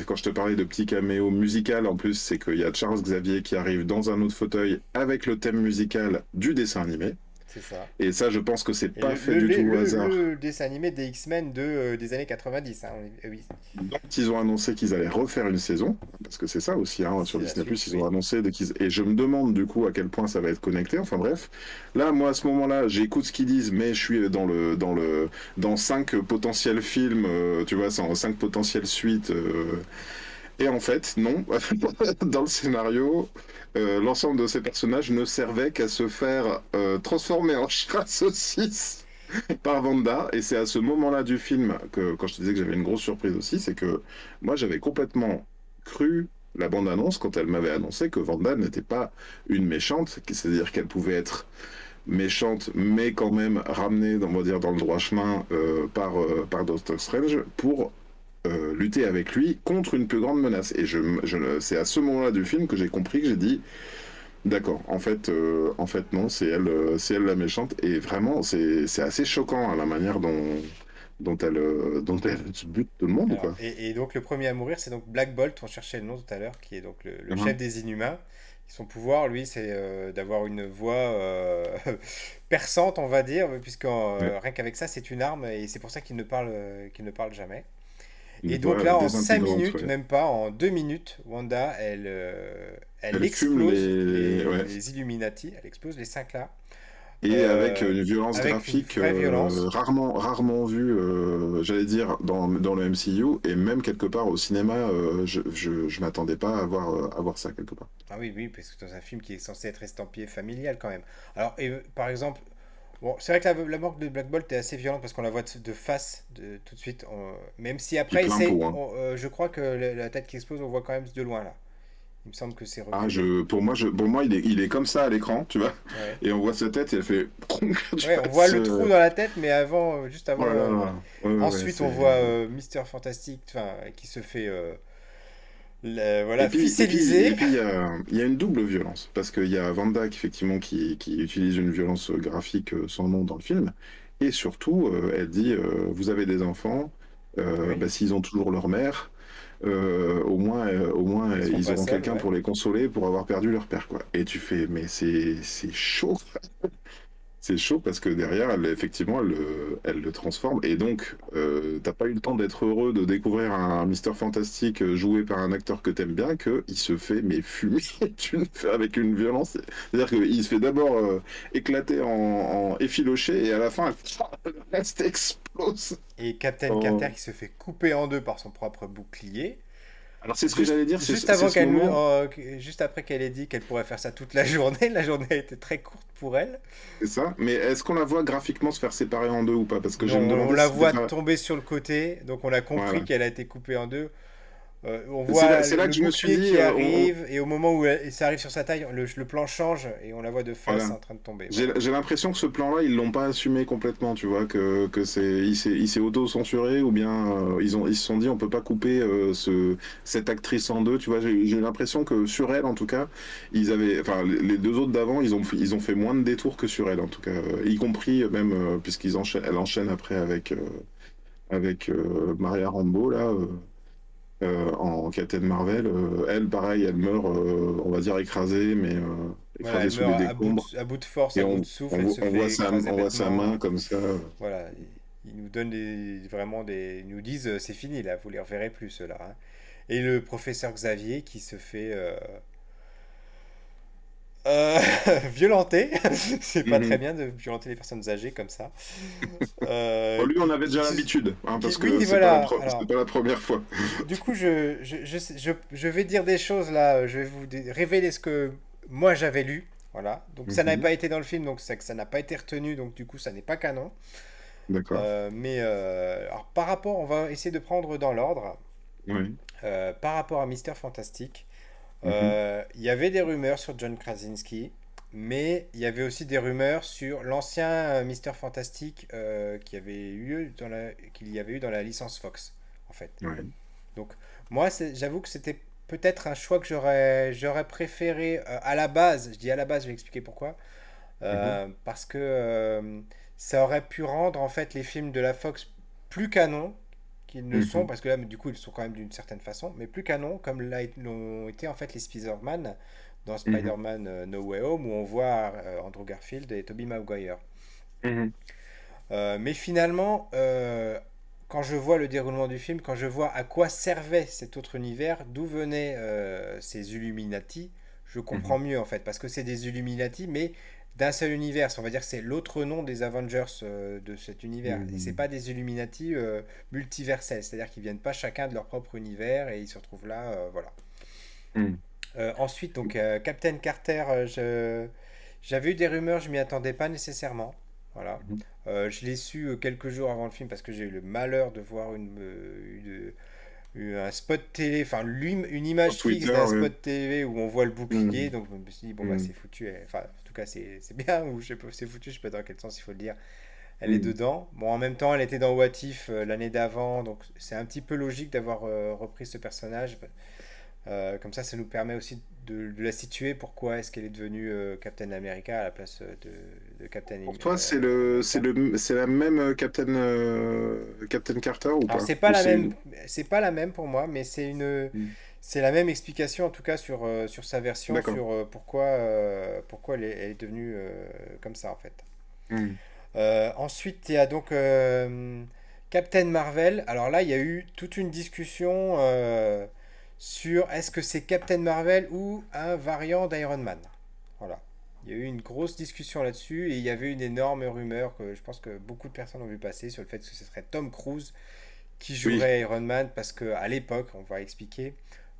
quand je te parlais de petit caméo musical, en plus, c'est qu'il y a Charles Xavier qui arrive dans un autre fauteuil avec le thème musical du dessin animé. c'est ça. Et ça, je pense que c'est Et pas fait du tout au hasard. le dessin animé des X-Men des années 90, hein, oui, Donc, ils ont annoncé qu'ils allaient refaire une saison, parce que c'est ça aussi, hein, sur c'est la Disney+, suite, ils ont oui. annoncé et je me demande du coup à quel point ça va être connecté. Enfin bref, là, moi à ce moment-là, j'écoute ce qu'ils disent, mais je suis dans 5 potentiels films, tu vois, 5 potentielles suites. Et en fait, non. Dans le scénario, l'ensemble de ces personnages ne servait qu'à se faire transformer en chasse saucisse par Wanda. Et c'est à ce moment-là du film que, quand je te disais que j'avais une grosse surprise aussi, c'est que moi, j'avais complètement cru la bande-annonce quand elle m'avait annoncé que Wanda n'était pas une méchante, c'est-à-dire qu'elle pouvait être méchante, mais quand même ramenée, on va dire, dans le droit chemin par Doctor Strange pour lutter avec lui contre une plus grande menace. Et c'est à ce moment-là du film que j'ai compris, que j'ai dit, d'accord, en fait non, c'est elle la méchante. Et vraiment, c'est assez choquant hein, la manière dont elle bute tout le monde, Alors, quoi. et donc le premier à mourir, c'est donc Black Bolt, on cherchait le nom tout à l'heure, qui est donc le chef Mhm. des Inhumains, Son pouvoir, lui, c'est d'avoir une voix perçante, on va dire, puisque Ouais. rien qu'avec ça, c'est une arme, et c'est pour ça qu'il ne parle jamais. Une Et donc voix là, en 5 désintégrante, minutes, ouais. même pas, en 2 minutes, Wanda, elle Elle fume explose les... Ouais. les Illuminati, elle explose les 5 là, Et avec euh, une violence avec une graphique vraie violence. rarement vue, j'allais dire, dans le MCU, et même quelque part au cinéma, je m'attendais pas à voir ça quelque part. Ah oui, oui, parce que dans un film qui est censé être estampillé familial quand même. Alors, par exemple, bon, c'est vrai que la mort de Black Bolt est assez violente parce qu'on la voit de face tout de suite. Même si Qui après, plein pot, hein. je crois que la tête qui explose, on voit quand même de loin là. Il me semble que c'est Ah, reculé. pour moi, il est comme ça à l'écran, tu vois, Ouais. et on voit sa tête et elle fait, tu Ouais, vois, on voit le trou dans la tête, mais juste oh là avant, voilà. là, ouais, Ensuite, on c'est. voit Mister Fantastic, enfin, qui se fait, voilà, Et ficéliser. puis il y a une double violence, parce qu'il y a Vanda effectivement qui utilise une violence graphique sans nom dans le film, et surtout elle dit vous avez des enfants, Oui, bah, s'ils ont toujours leur mère, au moins ils seront ils pas auront seuls, quelqu'un ouais. pour les consoler pour avoir perdu leur père, quoi. Et tu fais mais c'est chaud. C'est chaud parce que derrière, effectivement, elle le transforme. Et donc, t'as pas eu le temps d'être heureux de découvrir un Mister Fantastique joué par un acteur que t'aimes bien, qu'il se fait mais fumer avec une violence. C'est-à-dire qu'il se fait d'abord éclater en effiloché et à la fin, le reste explose. Et Captain Carter Oh. qui se fait couper en deux par son propre bouclier. Alors c'est ce que j'allais dire, Juste c'est avant ce moment. juste après qu'elle ait dit qu'elle pourrait faire ça toute la journée, la journée a été très courte pour elle. C'est ça. Mais est-ce qu'on la voit graphiquement se faire séparer en deux ou pas? Parce que Non, je me on demandais la si c'était voit pas. tomber sur le côté, donc on a compris Voilà. qu'elle a été coupée en deux. On voit C'est là le que je me suis bouclier dit, qui arrive, et au moment où ça arrive sur sa taille, le plan change et on la voit de face voilà. en train de tomber. Voilà. J'ai l'impression que ce plan-là, ils l'ont pas assumé complètement, tu vois, que il s'est auto-censuré ou bien ils se sont dit on peut pas couper cette actrice en deux, tu vois. J'ai l'impression que sur elle, en tout cas, enfin, les deux autres d'avant, ils ont fait moins de détours que sur elle, en tout cas, y compris même elle enchaîne après avec Maria Rambeau là. En Captain Marvel, elle, pareil, elle meurt, on va dire écrasée, mais Voilà, écrasée elle sous les meurt décombres. à bout de force, Et à bout de souffle, elle se fait écraser on voit sa bêtement. main comme ça. Voilà, ils nous donnent ils nous disent c'est fini là, vous les reverrez plus ceux-là, hein. Et le professeur Xavier qui se fait euh, violenter. C'est pas très Mhm. bien de violenter les personnes âgées comme ça. Bon, lui, on avait déjà Qui l'habitude, hein, parce que Oui, voilà. c'est Alors, pas la première fois. du coup, je vais dire des choses là. Je vais révéler ce que moi j'avais lu. Voilà. Donc, ça n'a Mhm. pas été dans le film, donc c'est que ça n'a pas été retenu. Donc, du coup, ça n'est pas canon. D'accord. Alors, par rapport, on va essayer de prendre dans l'ordre. Oui. Par rapport à Mister Fantastic, Mhm. il y avait des rumeurs sur John Krasinski, mais il y avait aussi des rumeurs sur l'ancien Mister Fantastic qu'il y avait eu dans la licence Fox, en fait. Ouais. Donc, moi, j'avoue que c'était peut-être un choix que j'aurais préféré à la base. Je dis à la base, je vais expliquer pourquoi. Mhm. Parce que ça aurait pu rendre en fait les films de la Fox plus canons qu'ils ne sont, Mhm. parce que là, du coup, ils sont quand même d'une certaine façon, mais plus canons comme l'ont été en fait les Spider-Man dans Mhm. Spider-Man No Way Home, où on voit Andrew Garfield et Tobey Maguire. Mhm. Mais finalement, quand je vois le déroulement du film, quand je vois à quoi servait cet autre univers, d'où venaient ces Illuminati, je comprends Mhm. mieux en fait, parce que c'est des Illuminati, mais d'un seul univers. On va dire que c'est l'autre nom des Avengers de cet univers. Et c'est Mhm. pas des Illuminati multiversels, c'est-à-dire qu'ils viennent pas chacun de leur propre univers et ils se retrouvent là, voilà. Mhm. Ensuite, donc Captain Carter, j'avais eu des rumeurs, je m'y attendais pas nécessairement. Voilà. Mhm. Je l'ai su quelques jours avant le film parce que j'ai eu le malheur de voir un spot télé, enfin une image Sur fixe Twitter, d'un ouais. spot télé où on voit le bouclier. Mhm. Donc je me suis dit, bon, bah c'est Mhm. foutu. Enfin, en tout cas, c'est bien ou je sais pas, c'est foutu, je sais pas dans quel sens il faut le dire. Elle est Mhm. dedans. Bon, en même temps, elle était dans What If l'année d'avant, donc c'est un petit peu logique d'avoir repris ce personnage. Comme ça nous permet aussi de la situer. Pourquoi est-ce qu'elle est devenue Captain America à la place de Pour toi, America. c'est la même Captain Carter ou Alors pas? Ou c'est une... c'est pas la même pour moi, mais Hmm. c'est la même explication en tout cas sur sa version, D'accord. sur pourquoi elle est devenue comme ça en fait. Hmm. Ensuite, il y a donc Captain Marvel. Alors là, il y a eu toute une discussion sur est-ce que c'est Captain Marvel ou un variant d'Iron Man. Voilà. Il y a eu une grosse discussion là-dessus et il y avait une énorme rumeur que je pense que beaucoup de personnes ont vu passer sur le fait que ce serait Tom Cruise qui Oui, jouerait Iron Man parce que à l'époque, on va expliquer,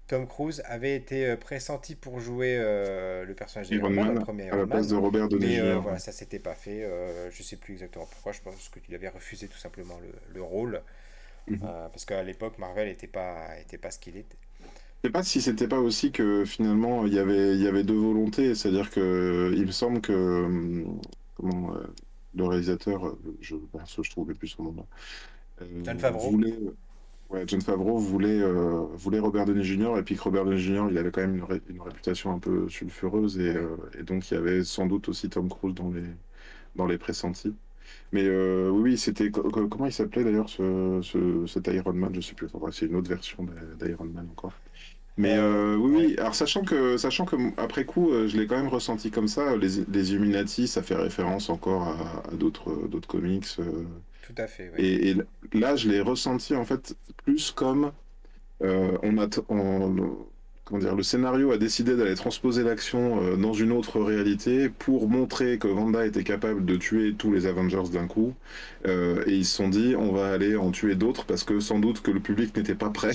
Tom Cruise avait été pressenti pour jouer le personnage d'Iron Iron Man, le Man premier à Iron la place Man, de Robert Downey mais Jr. voilà, ça s'était pas fait. Je sais plus exactement pourquoi. Je pense qu'il avait refusé tout simplement le rôle Mhm. parce qu'à l'époque Marvel était pas ce qu'il était. Je sais pas si c'était pas aussi que finalement il y avait deux volontés, c'est-à-dire que il me semble que comment le réalisateur, je trouvais plus son nom là, John Favreau. voulait ouais, Jon Favreau voulait Robert Downey Jr. et puis que Robert Downey Jr. il avait quand même une réputation un peu sulfureuse Oui. et donc il y avait sans doute aussi Tom Cruise dans les pressentis. Mais oui, oui, c'était comment il s'appelait d'ailleurs cet Iron Man, je sais plus. Enfin, bref, c'est une autre version d'Iron Man encore. Mais oui, Ouais, oui. Alors sachant que après coup, je l'ai quand même ressenti comme ça. Les Illuminati, ça fait référence encore à d'autres comics. tout à fait, oui. Et là, je l'ai ressenti en fait plus comme on a, comment dire, le scénario a décidé d'aller transposer l'action dans une autre réalité pour montrer que Wanda était capable de tuer tous les Avengers d'un coup. Et ils se sont dit, on va aller en tuer d'autres parce que sans doute que le public n'était pas prêt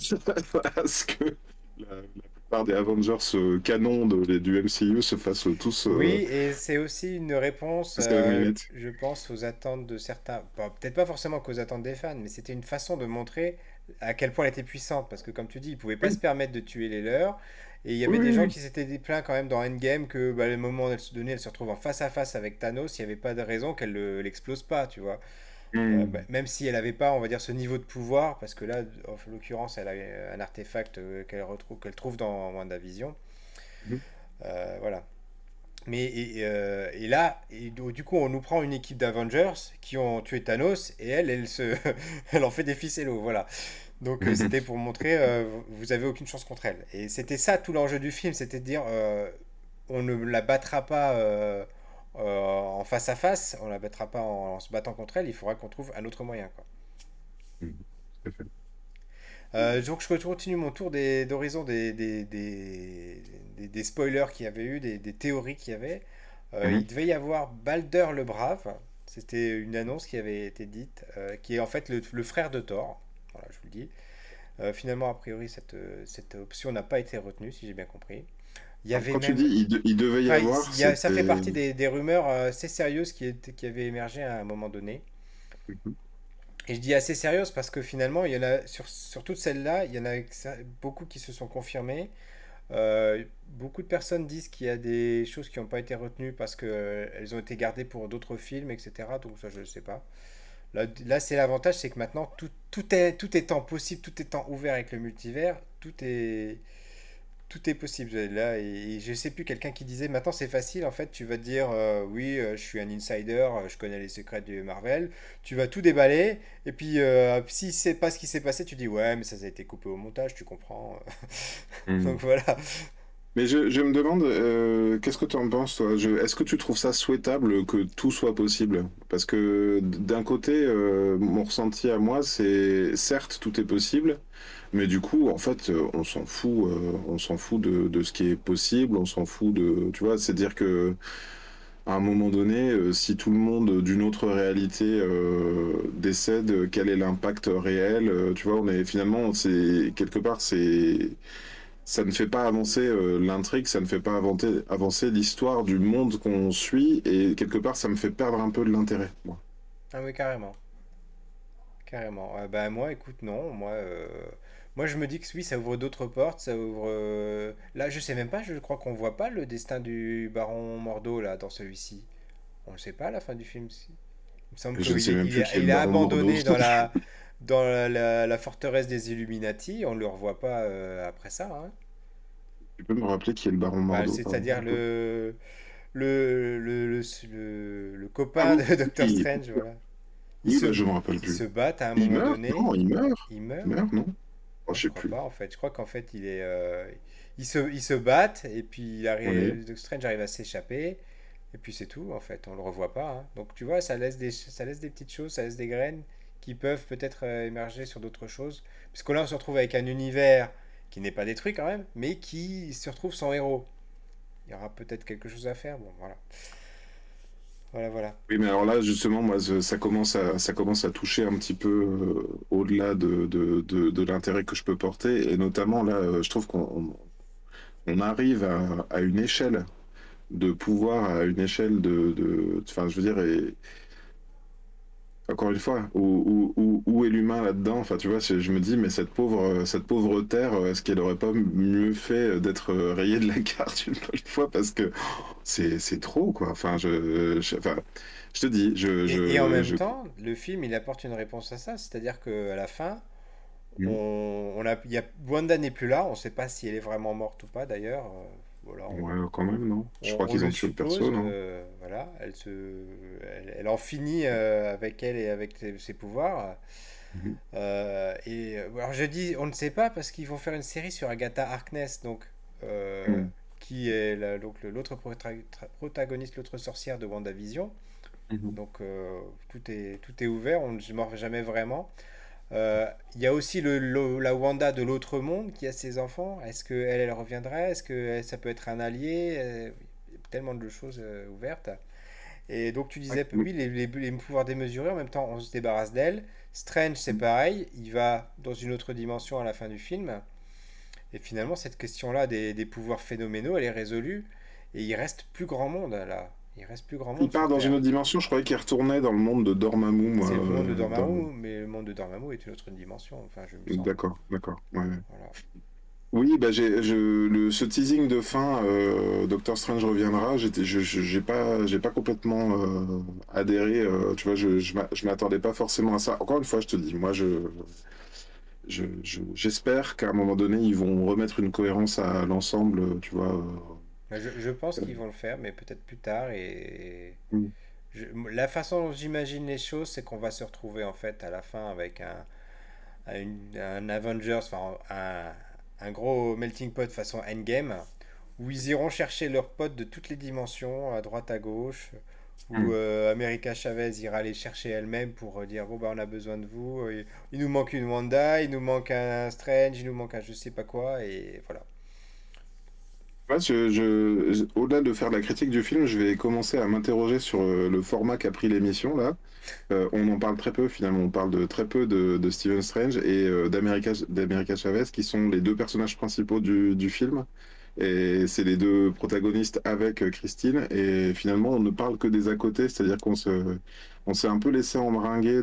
à ce que la plupart des Avengers canons du MCU se fassent tous Oui, et c'est aussi une réponse, 7 mm. je pense, aux attentes de certains. Bon, peut-être pas forcément qu'aux attentes des fans, mais c'était une façon de montrer à quel point elle était puissante. Parce que, comme tu dis, ils pouvaient pas se Oui, permettre de tuer les leurs. Et il y oui, avait des oui, gens oui. qui s'étaient plaints quand même dans Endgame que, bah, le moment où elle se donnait, elle se retrouve en face à face avec Thanos, il n'y avait pas de raison qu'elle l'explose pas, tu vois. Bah, Hmm. même si elle n'avait pas, on va dire, ce niveau de pouvoir, parce que là, en l'occurrence, elle a un artefact qu'elle trouve dans WandaVision. Mhm. Voilà. Mais et là, du coup, on nous prend une équipe d'Avengers qui ont tué Thanos et elle en fait des ficellos, voilà. Donc c'était pour montrer, vous avez aucune chance contre elle. Et c'était ça tout l'enjeu du film, c'était de dire, on ne la battra pas en face à face, on la battra pas en se battant contre elle. Il faudra qu'on trouve un autre moyen, quoi. Mhm. Tout à fait. Donc je continue mon tour d'horizon des spoilers qu'il y avait eu, des théories qu'il y avait. Il Mhm. devait y avoir Balder le Brave. C'était une annonce qui avait été dite, qui est en fait le frère de Thor. Voilà, je vous le dis. Finalement, a priori, cette option n'a pas été retenue, si j'ai bien compris. Il y Alors, avait quand tu même. dis il devait y Enfin, avoir, ça fait c'était... partie des rumeurs assez sérieuses qui avaient émergé à un moment donné. Mhm. Et je dis assez sérieuse parce que finalement, il y en a, sur toutes celles-là, il y en a beaucoup qui se sont confirmées. Beaucoup de personnes disent qu'il y a des choses qui n'ont pas été retenues parce qu'elles ont été gardées pour d'autres films, etc. Donc ça, je ne sais pas. Là c'est l'avantage, c'est que maintenant, tout étant possible, tout étant ouvert avec le multivers, tout est possible là. Et je sais plus, quelqu'un qui disait maintenant c'est facile, en fait, tu vas te dire oui, je suis un insider, je connais les secrets de Marvel, tu vas tout déballer, et puis si c'est pas ce qui s'est passé, tu dis ouais, mais ça a été coupé au montage, tu comprends. Donc Mhm. voilà. Mais je me demande, qu'est-ce que tu en penses, toi? Est-ce que tu trouves ça souhaitable que tout soit possible? Parce que d'un côté, mon ressenti à moi, c'est certes, tout est possible, mais du coup, en fait, on s'en fout de ce qui est possible, on s'en fout de, tu vois, c'est dire que à un moment donné, si tout le monde d'une autre réalité décède, quel est l'impact réel? Tu vois, on est finalement, c'est quelque part, c'est ça ne fait pas avancer l'intrigue, ça ne fait pas avancer l'histoire du monde qu'on suit, et quelque part, ça me fait perdre un peu de l'intérêt, moi. Ah oui, carrément. Carrément. Bah moi, écoute, non. Moi, je me dis que oui, ça ouvre d'autres portes. Ça ouvre. Là, je sais même pas. Je crois qu'on voit pas le destin du baron Mordo là dans celui-ci. On le sait pas à la fin du film. Il me semble Je ne qu'il sais même plus qui est il le est baron Mordo. abandonné dans la forteresse des Illuminati. On le revoit pas après ça, hein. Tu peux me rappeler qui est le Baron Bah, Mordo, pardon? c'est-à-dire le Ah copain oui, de Doctor oui, Strange, voilà. oui, bah, je me rappelle Ils plus. se battent à un Il moment meurt? donné. Non, il meurt. Il Il meurt? meurt, non? Oh, Non, je je sais crois plus. pas en fait. Je crois qu'en fait ils se battent et puis Oui. Doctor Strange arrive à s'échapper et puis c'est tout en fait. On le revoit pas, hein. Donc tu vois, ça laisse des petites choses, ça laisse des graines qui peuvent peut-être émerger sur d'autres choses. Parce que là on se retrouve avec un univers qui n'est pas détruit quand même, mais qui se retrouve sans héros. Il y aura peut-être quelque chose à faire. Bon, voilà. Voilà, voilà. Oui, mais alors là, justement, moi, ça commence à toucher un petit peu au-delà de l'intérêt que je peux porter. Et notamment, là, je trouve on arrive à une échelle de pouvoir, à une échelle enfin, je veux dire, et, encore une fois, où est l'humain là-dedans? Enfin, tu vois, je me dis, mais cette pauvre Terre, est-ce qu'elle aurait pas mieux fait d'être rayée de la carte une bonne fois? Parce que c'est trop, quoi. Enfin, enfin, je te dis, Et en même temps, le film, il apporte une réponse à ça. C'est-à-dire qu'à la fin, Hmm. Wanda n'est plus là. On ne sait pas si elle est vraiment morte ou pas d'ailleurs. Voilà, Ouais, quand même, non? Je crois on qu'ils le ont tué le perso, suppose. non? Voilà, elle en finit avec elle et avec ses pouvoirs. Mhm. Alors je dis, on ne sait pas parce qu'ils vont faire une série sur Agatha Harkness, donc Hmm. qui est donc l'autre protagoniste, l'autre sorcière de WandaVision. Mhm. Donc tout est ouvert, on ne mord jamais vraiment. Il y a aussi la Wanda de l'autre monde qui a ses enfants. Est-ce que elle reviendrait? Est-ce que ça peut être un allié? Il y a tellement de choses ouvertes. Et donc tu Ouais. disais, oui, les pouvoirs démesurés, en même temps on se débarrasse d'elle. Strange, c'est pareil, il va dans une autre dimension à la fin du film. Et finalement, cette question-là des pouvoirs phénoménaux, elle est résolue. Et il reste plus grand monde là. Il reste plus grand Il monde part sur dans une Terre. autre dimension, je croyais qu'il retournait dans le monde de Dormammu, moi, C'est le monde de Dormammu, mais le monde de Dormammu est une autre dimension, enfin, je me semble. D'accord, d'accord. Ouais. Voilà. Oui, bah ce teasing de fin, Doctor Strange reviendra, j'ai pas complètement adhéré. Tu vois, je m'attendais pas forcément à ça. Encore une fois, je te dis, moi, j'espère qu'à un moment donné, ils vont remettre une cohérence à l'ensemble. Tu vois. Mais je pense Euh, qu'ils vont le faire, mais peut-être plus tard. mm, La façon dont j'imagine les choses, c'est qu'on va se retrouver en fait à la fin avec un Avengers, enfin un gros melting pot façon Endgame, où ils iront chercher leurs potes de toutes les dimensions, à droite, à gauche, où mm. America Chavez ira les chercher elle-même pour dire bon bah on a besoin de vous, il nous manque une Wanda, il nous manque un Strange, il nous manque un je sais pas quoi, et voilà. Ouais, au-delà de faire la critique du film, je vais commencer à m'interroger sur le format qu'a pris l'émission là. On en parle très peu finalement, on parle de très peu de Stephen Strange et d'America Chavez qui sont les deux personnages principaux du film. Et c'est les deux protagonistes avec Christine. Et finalement, on ne parle que des à côté, c'est-à-dire on s'est un peu laissé embringuer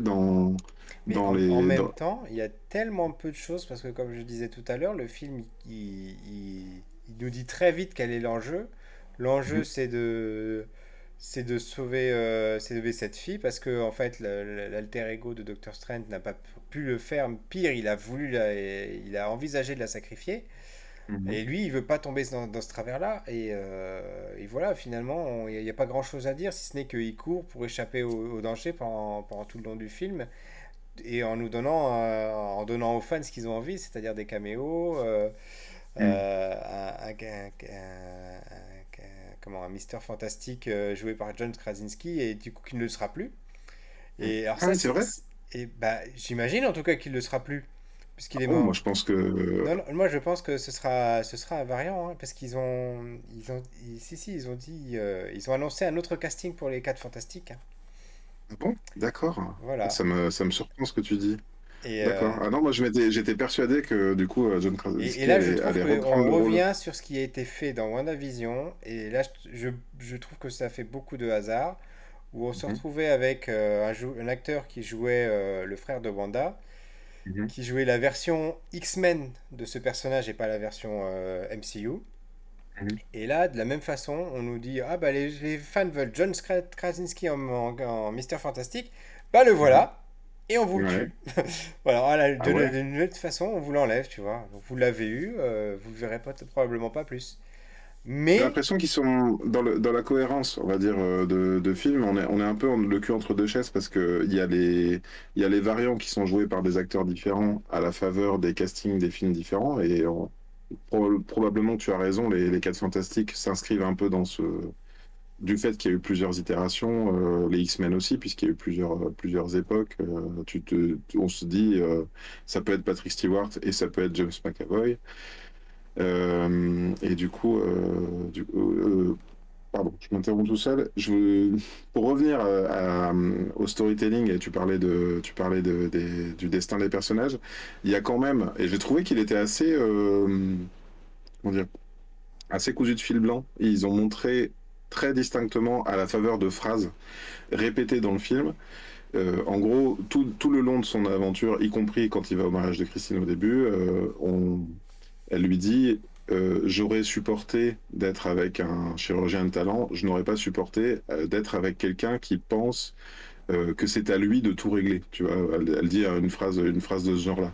Mais dans en les. même temps, il y a tellement peu de choses, parce que comme je disais tout à l'heure, le film, il nous dit très vite quel est l'enjeu. L'enjeu, Mhm, c'est de sauver cette fille, parce que en fait, l'alter ego de Doctor Strange n'a pas pu le faire. Pire, il a envisagé de la sacrifier. mhm. Et lui, il veut pas tomber dans ce travers-là. Et voilà, finalement, il n'y a pas grand-chose à dire, si ce n'est qu'il court pour échapper au danger pendant tout le long du film et en donnant aux fans ce qu'ils ont envie, c'est-à-dire des caméos, Mhm. comment, un Mister Fantastique joué par John Krasinski et du coup qui ne le sera plus. Et alors Ah ça, oui, c'est vrai? et bah, j'imagine en tout cas qu'il ne le sera plus, puisqu'il Ah est bon, moi mort. je pense que. Non, non, moi je pense que ce sera un variant, hein, parce si, ils ont dit, ils ont annoncé un autre casting pour les 4 Fantastiques, hein. Ah bon? D'accord. Voilà. Ça me surprend ce que tu dis. Et, D'accord. Ah non, moi j'étais persuadé que du coup John et Krasinski là, je trouve allait reprendre qu'on le rôle. revient sur ce qui a été fait dans WandaVision. Et là, je trouve que ça fait beaucoup de hasard. Où on se Mhm, retrouvait avec un acteur qui jouait le frère de Wanda, mhm, qui jouait la version X-Men de ce personnage et pas la version MCU. mhm. Et là, de la même façon, on nous dit ah bah les fans veulent John Krasinski en Mister Fantastique. Bah le Mhm. voilà. et on vous le Ouais. tue. Voilà, voilà, Ah ouais? d'une autre façon, on vous l'enlève, tu vois. Donc, vous l'avez eu, vous le verrez pas, probablement pas plus. J'ai Mais, l'impression qu'ils sont dans la cohérence, on va dire, de film. On est un peu le cul entre deux chaises parce que il y a les variants qui sont joués par des acteurs différents à la faveur des castings des films différents. Et probablement, tu as raison, les 4 Fantastiques s'inscrivent un peu dans ce, du fait qu'il y a eu plusieurs itérations, les X-Men aussi, puisqu'il y a eu plusieurs époques. On se dit, ça peut être Patrick Stewart et ça peut être James McAvoy. Et pardon, je m'interromps tout seul. Pour revenir au storytelling, et du destin des personnages, il y a quand même, et j'ai trouvé qu'il était assez, comment dire, assez cousu de fil blanc. Ils ont montré très distinctement à la faveur de phrases répétées dans le film. En gros, tout le long de son aventure, y compris quand il va au mariage de Christine au début, elle lui dit j'aurais supporté d'être avec un chirurgien de talent, je n'aurais pas supporté d'être avec quelqu'un qui pense que c'est à lui de tout régler. Tu vois, elle dit une phrase de ce genre-là.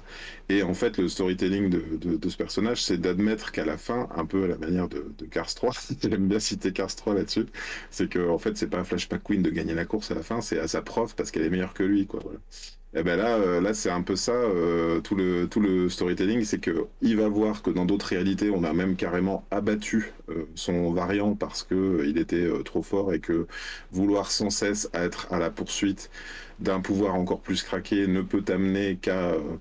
Et en fait, le storytelling de ce personnage, c'est d'admettre qu'à la fin, un peu à la manière de Cars 3, j'aime bien citer Cars 3 là-dessus, c'est que en fait, c'est pas à Flash McQueen de gagner la course à la fin, c'est à sa prof parce qu'elle est meilleure que lui, quoi. Voilà. Et ben là, c'est un peu ça, tout le storytelling, c'est que il va voir que dans d'autres réalités, on a même carrément abattu son variant parce que il était trop fort et que vouloir sans cesse être à la poursuite d'un pouvoir encore plus craqué ne peut t'amener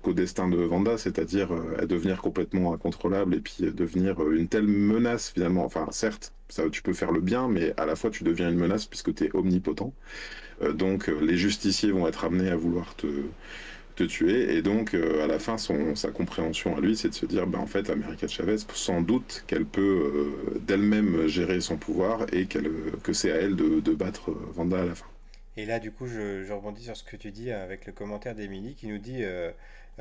qu'au destin de Vanda, c'est-à-dire à devenir complètement incontrôlable et puis devenir une telle menace finalement. Enfin, certes, ça, tu peux faire le bien, mais à la fois tu deviens une menace puisque tu es omnipotent. Donc les justiciers vont être amenés à vouloir te tuer. Et donc, à la fin, sa compréhension à lui, c'est de se dire, ben, en fait, America Chavez, sans doute qu'elle peut d'elle-même gérer son pouvoir et que c'est à elle de battre Vanda à la fin. et là, du coup, je rebondis sur ce que tu dis avec le commentaire d'Emily qui nous dit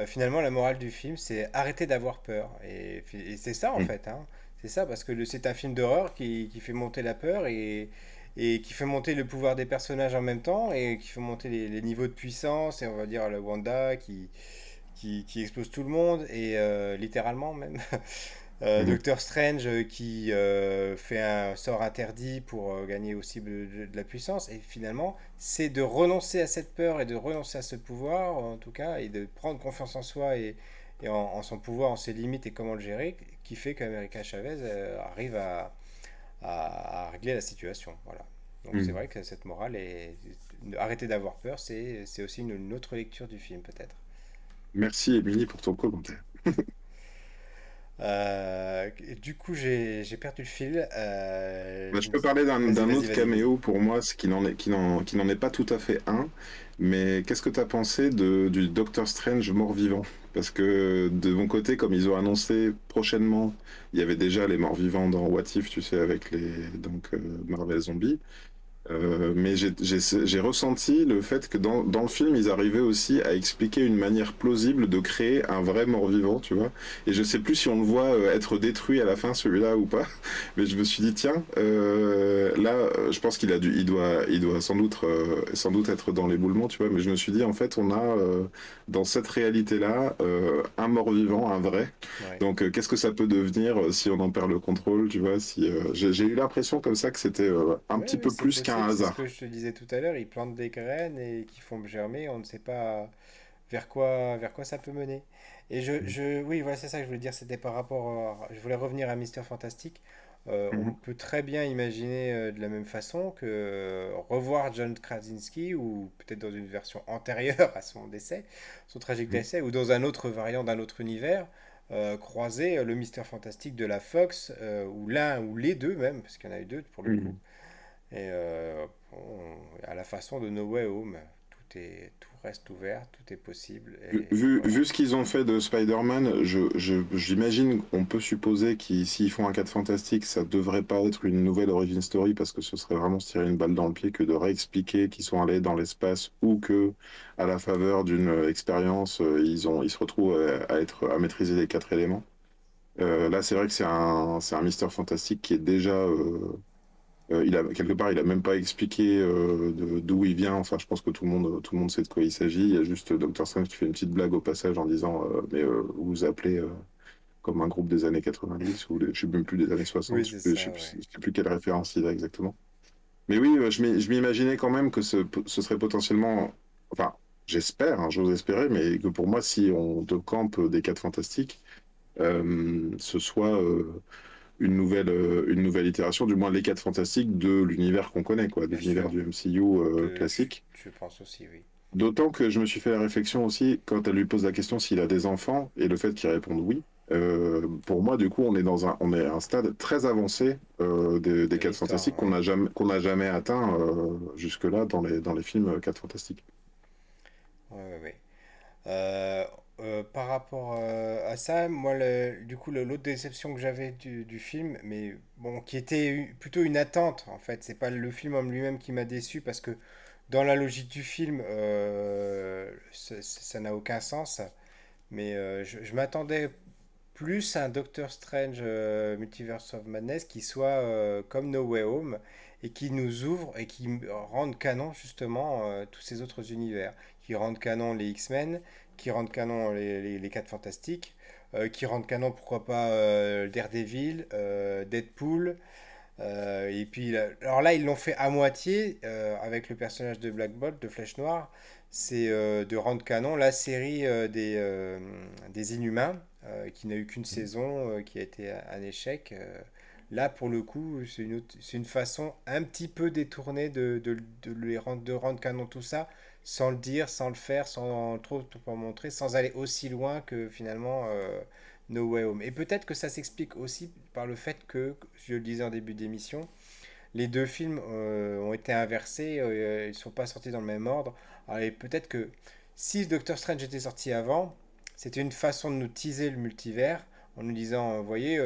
finalement, la morale du film, c'est arrêter d'avoir peur. Et c'est ça, en Mm. fait. Hein. C'est ça, parce que c'est un film d'horreur qui fait monter la peur et qui fait monter le pouvoir des personnages en même temps et qui fait monter les niveaux de puissance. Et on va dire le Wanda qui explose tout le monde, et littéralement même. Mm. Docteur Strange qui fait un sort interdit pour gagner aussi de la puissance. Et finalement, c'est de renoncer à cette peur et de renoncer à ce pouvoir, en tout cas, et de prendre confiance en soi et en son pouvoir, en ses limites et comment le gérer, qui fait qu'America Chavez arrive à régler la situation. Voilà. Donc c'est Mm. vrai que cette morale est arrêter d'avoir peur, c'est aussi une autre lecture du film peut-être. Merci, Émilie, pour ton commentaire. Du coup, j'ai perdu le fil. Bah, je peux parler Vas-y, d'un vas-y, autre vas-y, vas-y. caméo pour moi, ce qui n'en est pas tout à fait un. Mais qu'est-ce que tu as pensé du Doctor Strange mort-vivant? Parce que de mon côté, comme ils ont annoncé prochainement, il y avait déjà les morts-vivants dans What If, tu sais, avec Marvel Zombies. Mais j'ai ressenti le fait que dans le film, ils arrivaient aussi à expliquer une manière plausible de créer un vrai mort-vivant, tu vois. Et je sais plus si on le voit être détruit à la fin, celui-là, ou pas. Mais je me suis dit, tiens, là, je pense il doit sans doute être dans l'éboulement, tu vois. Mais je me suis dit, en fait, on a dans cette réalité-là un mort-vivant, un vrai. Ouais. Donc, qu'est-ce que ça peut devenir si on en perd le contrôle, tu vois, si j'ai eu l'impression comme ça que c'était un Oui, petit oui, peu c'est plus qu'un possible. C'est ce hasard. que je te disais tout à l'heure. Ils plantent des graines et qui font germer. On ne sait pas vers quoi ça peut mener. Et oui, voilà, c'est ça que je voulais dire. C'était par rapport je voulais revenir à Mister Fantastic. On Mhm. peut très bien imaginer de la même façon que revoir John Krasinski, ou peut-être dans une version antérieure à son décès, son tragique Mhm. décès, ou dans un autre variant d'un autre univers, croiser le Mister Fantastic de la Fox, ou l'un ou les deux même, parce qu'il y en a eu deux pour le coup. Mhm. Et à la façon de No Way Home, tout reste ouvert, tout est possible. Et voilà. Vu ce qu'ils ont fait de Spider-Man, j'imagine qu'on peut supposer qu'ils s'ils font un 4 fantastique, ça devrait pas être une nouvelle origin story parce que ce serait vraiment se tirer une balle dans le pied que de réexpliquer qu'ils sont allés dans l'espace ou que, à la faveur d'une expérience, ils se retrouvent à maîtriser les 4 éléments. Là, c'est vrai que c'est un Mister Fantastique qui est déjà Quelque part, il a même pas expliqué d'où il vient. Enfin, je pense que tout le monde sait de quoi il s'agit. Il y a juste Dr. Strange qui fait une petite blague au passage en disant vous vous appelez comme un groupe des années 90 ou je sais même plus des années Oui, 60. c'est Je ça, ouais. je sais plus quelle référence il a exactement. Mais oui, je m'imaginais quand même que ce serait potentiellement, enfin, j'espère, hein, j'ose espérer, mais que pour moi, si on te campe des quatre fantastiques, ce soit une nouvelle itération, du moins les quatre fantastiques de l'univers qu'on connaît, quoi, de Bien l'univers sûr. du MCU classique. Je pense aussi, oui. D'autant que je me suis fait la réflexion aussi quand elle lui pose la question s'il a des enfants et le fait qu'il réponde oui. Pour moi, du coup, on est à un stade très avancé des De quatre l'histoire, fantastiques oui. qu'on n'a jamais atteint jusque-là dans les films quatre fantastiques. Ouais, ouais, ouais. Euh, Par rapport à ça, moi, du coup, l'autre déception que j'avais du film, mais bon, qui était plutôt une attente, en fait, c'est pas le film en lui-même qui m'a déçu, parce que dans la logique du film, ça n'a aucun sens, mais je m'attendais plus à un Doctor Strange Multiverse of Madness qui soit comme No Way Home et qui nous ouvre et qui rende canon justement tous ces autres univers, qui rendent canon les X-Men, qui rendent canon les 4 Fantastiques, qui rendent canon pourquoi pas Daredevil, Deadpool, et puis, alors là, ils l'ont fait à moitié avec le personnage de Black Bolt, de Flèche Noire. C'est de rendre canon la série des Inhumains, qui n'a eu qu'une saison, qui a été un échec. Là, pour le coup, c'est une façon un petit peu détournée de rendre canon tout ça, sans le dire, sans le faire, sans trop en montrer, sans aller aussi loin que finalement No Way Home. Et peut-être que ça s'explique aussi par le fait que, je le disais en début d'émission, les deux films ont été inversés, ils ne sont pas sortis dans le même ordre. Alors, et peut-être que si Doctor Strange était sorti avant, c'était une façon de nous teaser le multivers en nous disant, vous voyez,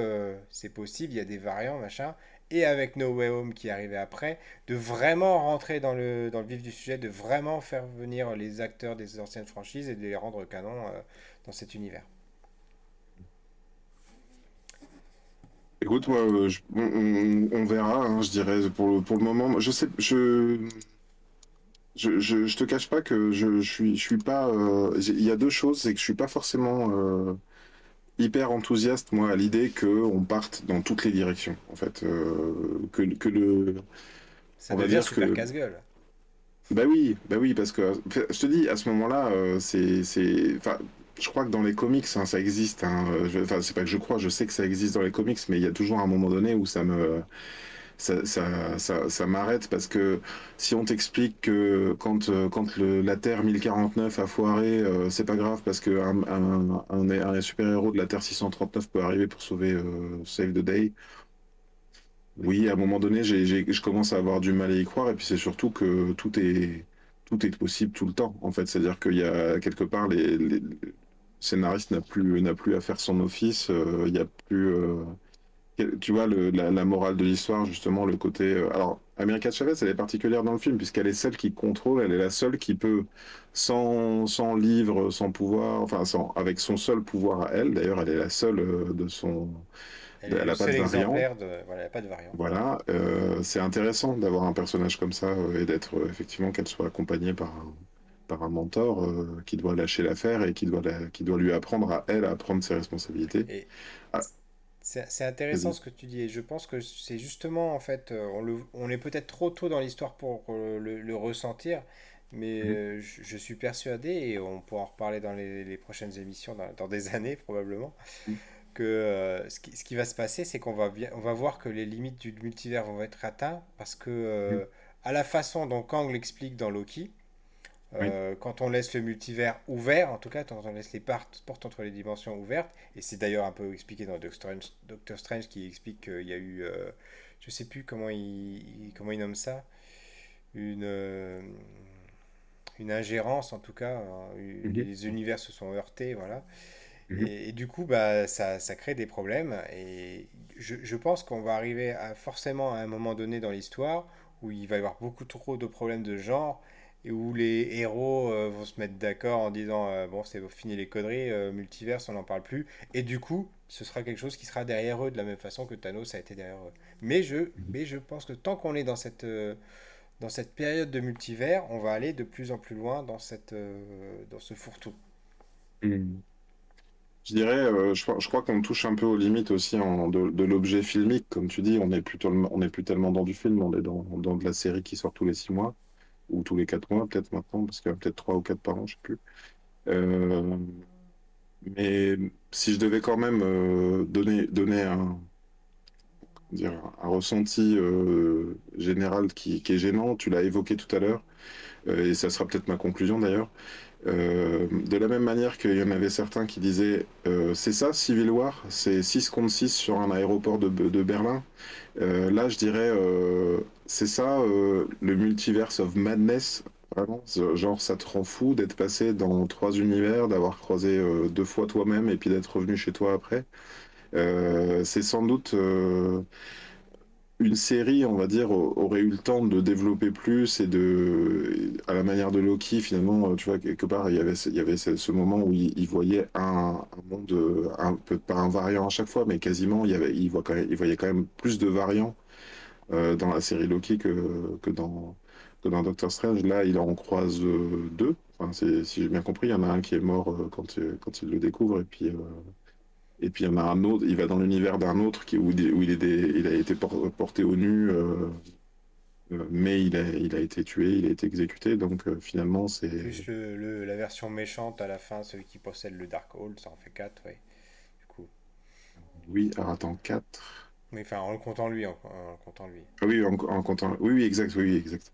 c'est possible, il y a des variants, machin. Et avec No Way Home qui arrivait après, de vraiment rentrer dans le vif du sujet, de vraiment faire venir les acteurs des anciennes franchises et de les rendre canon dans cet univers. Écoute, moi, on verra, hein, je dirais, pour le moment. Je sais, je te cache pas que je suis pas. Il y a deux choses, c'est que je suis pas forcément hyper enthousiaste, moi, à l'idée qu'on parte dans toutes les directions, en fait. Que Ça on va devient dire super que. casse-gueule. Bah oui, parce que je te dis, à ce moment-là, enfin, je crois que dans les comics, hein, ça existe. Hein, enfin, c'est pas que je crois, je sais que ça existe dans les comics, mais il y a toujours un moment donné où ça m'arrête parce que si on t'explique que quand la Terre 1049 a foiré, c'est pas grave parce que un super-héros de la Terre 639 peut arriver pour sauver Save the Day. Oui, à un moment donné, je commence à avoir du mal à y croire, et puis c'est surtout que tout est possible tout le temps, en fait. C'est-à-dire qu'il y a quelque part, le scénariste n'a plus à faire son office, il y a plus, tu vois, la morale de l'histoire, justement, le côté. Alors, America Chavez, elle est particulière dans le film, puisqu'elle est celle qui contrôle, elle est la seule qui peut, sans livre, sans pouvoir, enfin, avec son seul pouvoir à elle, d'ailleurs, elle est la seule de son. Elle est Elle le n'a pas de seul variant. exemplaire de. Voilà, il n'y a pas de variant. Voilà, c'est intéressant d'avoir un personnage comme ça et d'être effectivement qu'elle soit accompagnée par un mentor qui doit lâcher l'affaire et qui doit lui apprendre à elle à prendre ses responsabilités. Et Ah, c'est intéressant vas-y. ce que tu dis. Et je pense que c'est justement, en fait, on est peut-être trop tôt dans l'histoire pour le ressentir. Mais Mhm. je suis persuadé, et on pourra en reparler dans les prochaines émissions, dans des années probablement, que ce qui va se passer, c'est on va voir que les limites du multivers vont être atteintes parce que, Mhm. à la façon dont Kang l'explique dans Loki, Oui. quand on laisse le multivers ouvert, en tout cas, quand on laisse les portes entre les dimensions ouvertes, et c'est d'ailleurs un peu expliqué dans Doctor Strange qui explique qu'il y a eu, je sais plus comment il nomme ça, une, euh, une ingérence en tout cas, hein, Mhm. les univers se sont heurtés, voilà. Mhm. Et du coup, bah, ça crée des problèmes. Et je pense qu'on va arriver forcément à un moment donné dans l'histoire où il va y avoir beaucoup trop de problèmes de genre et où les héros vont se mettre d'accord en disant bon, c'est fini les conneries, multiverse, on n'en parle plus. Et du coup, ce sera quelque chose qui sera derrière eux de la même façon que Thanos a été derrière eux. Mhm. Mais je pense que tant qu'on est dans cette période de multivers, on va aller de plus en plus loin dans ce fourre-tout. Mhm. Je dirais, je crois qu'on touche un peu aux limites aussi de l'objet filmique. Comme tu dis, on n'est plus tellement dans du film, on est dans de la série qui sort tous les 6 mois, ou tous les 4 mois, peut-être maintenant, parce qu'il y a peut-être 3 ou 4 par an, je sais plus. Euh, mais si je devais quand même donner dire, un ressenti général qui est gênant, tu l'as évoqué tout à l'heure, et ça sera peut-être ma conclusion d'ailleurs. De la même manière qu'il y en avait certains qui disaient c'est ça Civil War, c'est 6 contre 6 sur un aéroport de Berlin. Là, je dirais c'est ça le multiverse of madness. Vraiment, genre ça te rend fou d'être passé dans 3 univers, d'avoir croisé 2 fois toi-même et puis d'être revenu chez toi après. C'est sans doute une série, on va dire, aurait eu le temps de développer plus et à la manière de Loki, finalement, tu vois, quelque part, il y avait ce moment où il voyait un monde, peut pas un variant à chaque fois, mais quasiment, il voyait quand même plus de variants dans la série Loki que dans Doctor Strange. Là, il en croise deux. Enfin, si j'ai bien compris, il y en a un qui est mort quand il le découvre, et puis il y en a un autre, il va dans l'univers d'un autre où il a été porté au nu, mais il a été tué, il a été exécuté. Donc finalement, c'est. Plus la version méchante à la fin, celui qui possède le Darkhold, ça en fait 4, oui. Du coup. Oui, alors attends, 4. Mais enfin, en le comptant lui, en le comptant lui. Ah oui, en comptant. Oui, oui, exact, oui, oui, exact.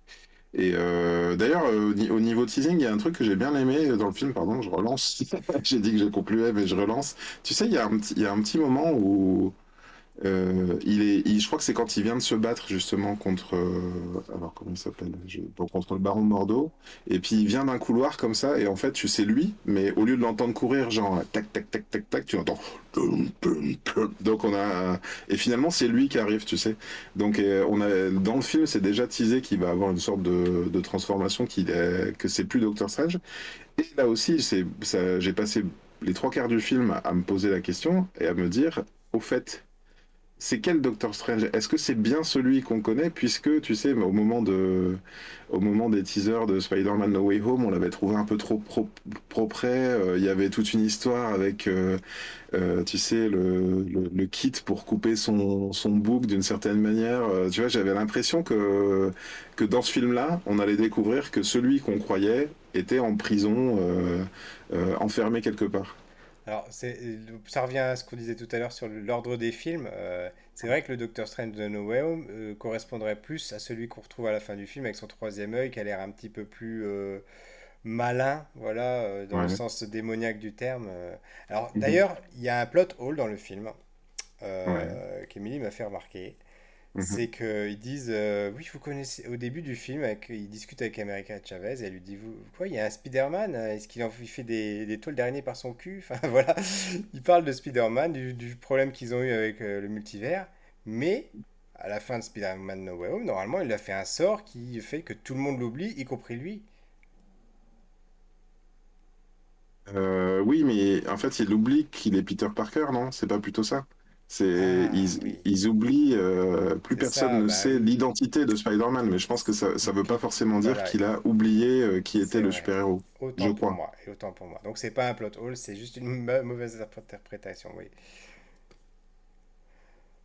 Et d'ailleurs, au niveau teasing, il y a un truc que j'ai bien aimé dans le film, pardon, je relance. J'ai dit que j'ai concluais, mais je relance. Tu sais, il y a un petit moment où je crois que c'est quand il vient de se battre justement contre, alors comment il s'appelle, bon, contre le Baron Mordo, et puis il vient d'un couloir comme ça, et en fait tu sais lui, mais au lieu de l'entendre courir, genre tac tac tac tac tac, tu entends tum, tum, tum. Donc et finalement c'est lui qui arrive, tu sais. Donc on a dans le film c'est déjà teasé qu'il va avoir une sorte de transformation que c'est plus Doctor Strange. Et là aussi j'ai passé les 3 quarts du film à me poser la question et à me dire, au fait c'est quel Doctor Strange? Est-ce que c'est bien celui qu'on connaît? Puisque, tu sais, au moment des teasers de Spider-Man No Way Home, on l'avait trouvé un peu trop propre. Il y avait toute une histoire avec, tu sais, le kit pour couper son bouc d'une certaine manière. Tu vois, j'avais l'impression que dans ce film-là, on allait découvrir que celui qu'on croyait était en prison, enfermé quelque part. Alors, ça revient à ce qu'on disait tout à l'heure sur l'ordre des films. C'est vrai que le Doctor Strange de No Way Home correspondrait plus à celui qu'on retrouve à la fin du film avec son troisième œil qui a l'air un petit peu plus malin, voilà, dans le Ouais. sens démoniaque du terme. Alors, Mhm. d'ailleurs, il y a un plot hole dans le film Ouais. qu'Emilie m'a fait remarquer. Mhm. C'est qu'ils disent, oui, vous connaissez, au début du film, ils discutent avec America Chavez et elle lui dit, quoi, il y a un Spider-Man, est-ce il fait des toiles d'araignée par son cul? Enfin voilà, ils parlent de Spider-Man, du problème qu'ils ont eu avec le multivers, mais à la fin de Spider-Man No Way Home, normalement, il a fait un sort qui fait que tout le monde l'oublie, y compris lui. Oui, mais en fait, il oublie qu'il est Peter Parker, non? C'est pas plutôt ça? Ah oui, Ils oublient, plus c'est personne ça, ne bah sait oui. l'identité de Spider-Man, mais je pense que ça veut pas forcément dire Voilà, qu'il a oublié qui était c'est le vrai. super-héros. Je Autant pour crois. moi, et autant pour moi. Donc c'est pas un plot hole, c'est juste une mauvaise interprétation, oui.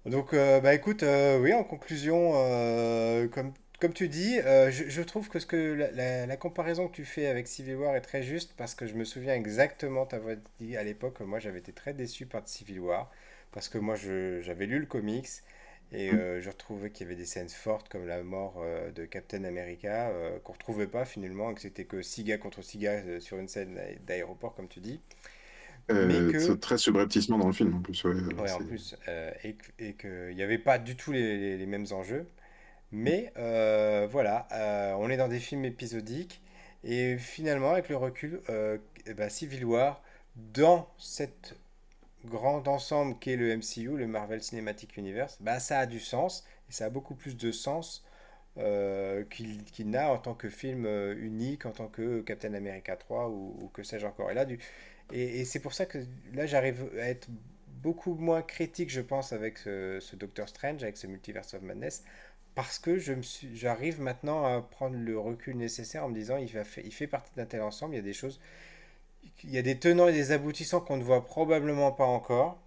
Donc, bah écoute, oui, en conclusion, comme tu dis, je trouve que, la comparaison que tu fais avec Civil War est très juste parce que je me souviens exactement t'avoir dit à l'époque que moi j'avais été très déçu par Civil War parce que moi j'avais lu le comics et je retrouvais qu'il y avait des scènes fortes comme la mort de Captain America qu'on retrouvait pas finalement et que c'était que 6 gars contre 6 gars sur une scène d'aéroport comme tu dis, mais que C'est très subrepticement dans le film, en plus. Ouais, ouais, en plus, et qu'il n'y avait pas du tout les mêmes enjeux. Mais voilà, on est dans des films épisodiques. Et finalement, avec le recul, eh ben, Civil War, dans cet grand ensemble qu'est le MCU, le Marvel Cinematic Universe, bah, ça a du sens. Et ça a beaucoup plus de sens qu'il n'a en tant que film unique, en tant que Captain America 3 ou que sais-je encore. Et c'est pour ça que là, j'arrive à être beaucoup moins critique, je pense, avec ce Doctor Strange, avec ce Multiverse of Madness, parce que j'arrive maintenant à prendre le recul nécessaire en me disant il fait partie d'un tel ensemble, il y a des choses, il y a des tenants et des aboutissants qu'on ne voit probablement pas encore,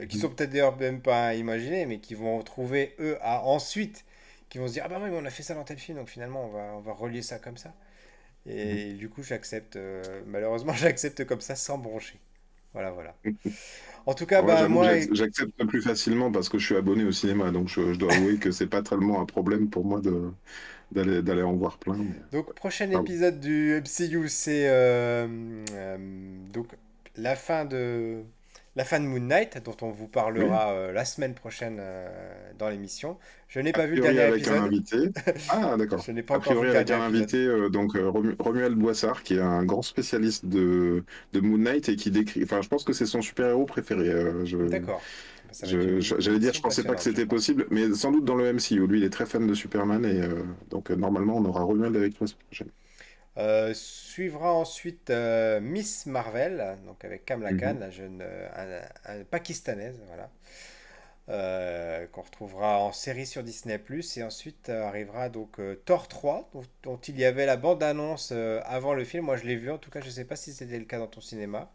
qui sont peut-être d'ailleurs même pas à imaginer, mais qui vont trouver eux à ensuite, qui vont se dire ah bah oui, mais on a fait ça dans tel film, donc finalement on va relier ça comme ça. Et du coup, j'accepte, malheureusement, j'accepte comme ça sans broncher. Voilà, voilà. En tout cas, Alors là, bah, j'avoue que moi, j'accepte plus facilement parce que je suis abonné au cinéma, donc je dois avouer que c'est pas tellement un problème pour moi d'aller en voir plein. Mais... donc, prochain Pardon. épisode du MCU, c'est donc la fin de la fin de Moon Knight, dont on vous Oui, parlera la semaine prochaine dans l'émission. Je n'ai a pas vu le priori dernier avec un épisode. invité. Ah, d'accord. Je n'ai pas A encore vu priori le avec dernier un épisode. invité, Romuald Boissard, qui est un grand spécialiste de Moon Knight et qui décrit. Enfin, je pense que c'est son super-héros préféré. D'accord. Bah, ça va être une J'allais dire, je émission pensais pas que passionnante, je c'était pense. possible, mais sans doute dans le MCU. Lui, il est très fan de Superman et normalement, on aura Romuald avec nous la semaine prochaine. Suivra ensuite Miss Marvel, donc avec Kamala Khan, Mhm. la jeune pakistanaise, voilà, qu'on retrouvera en série sur Disney+. Et ensuite arrivera donc Thor 3, dont il y avait la bande-annonce avant le film. Moi, je l'ai vu, en tout cas, je ne sais pas si c'était le cas dans ton cinéma.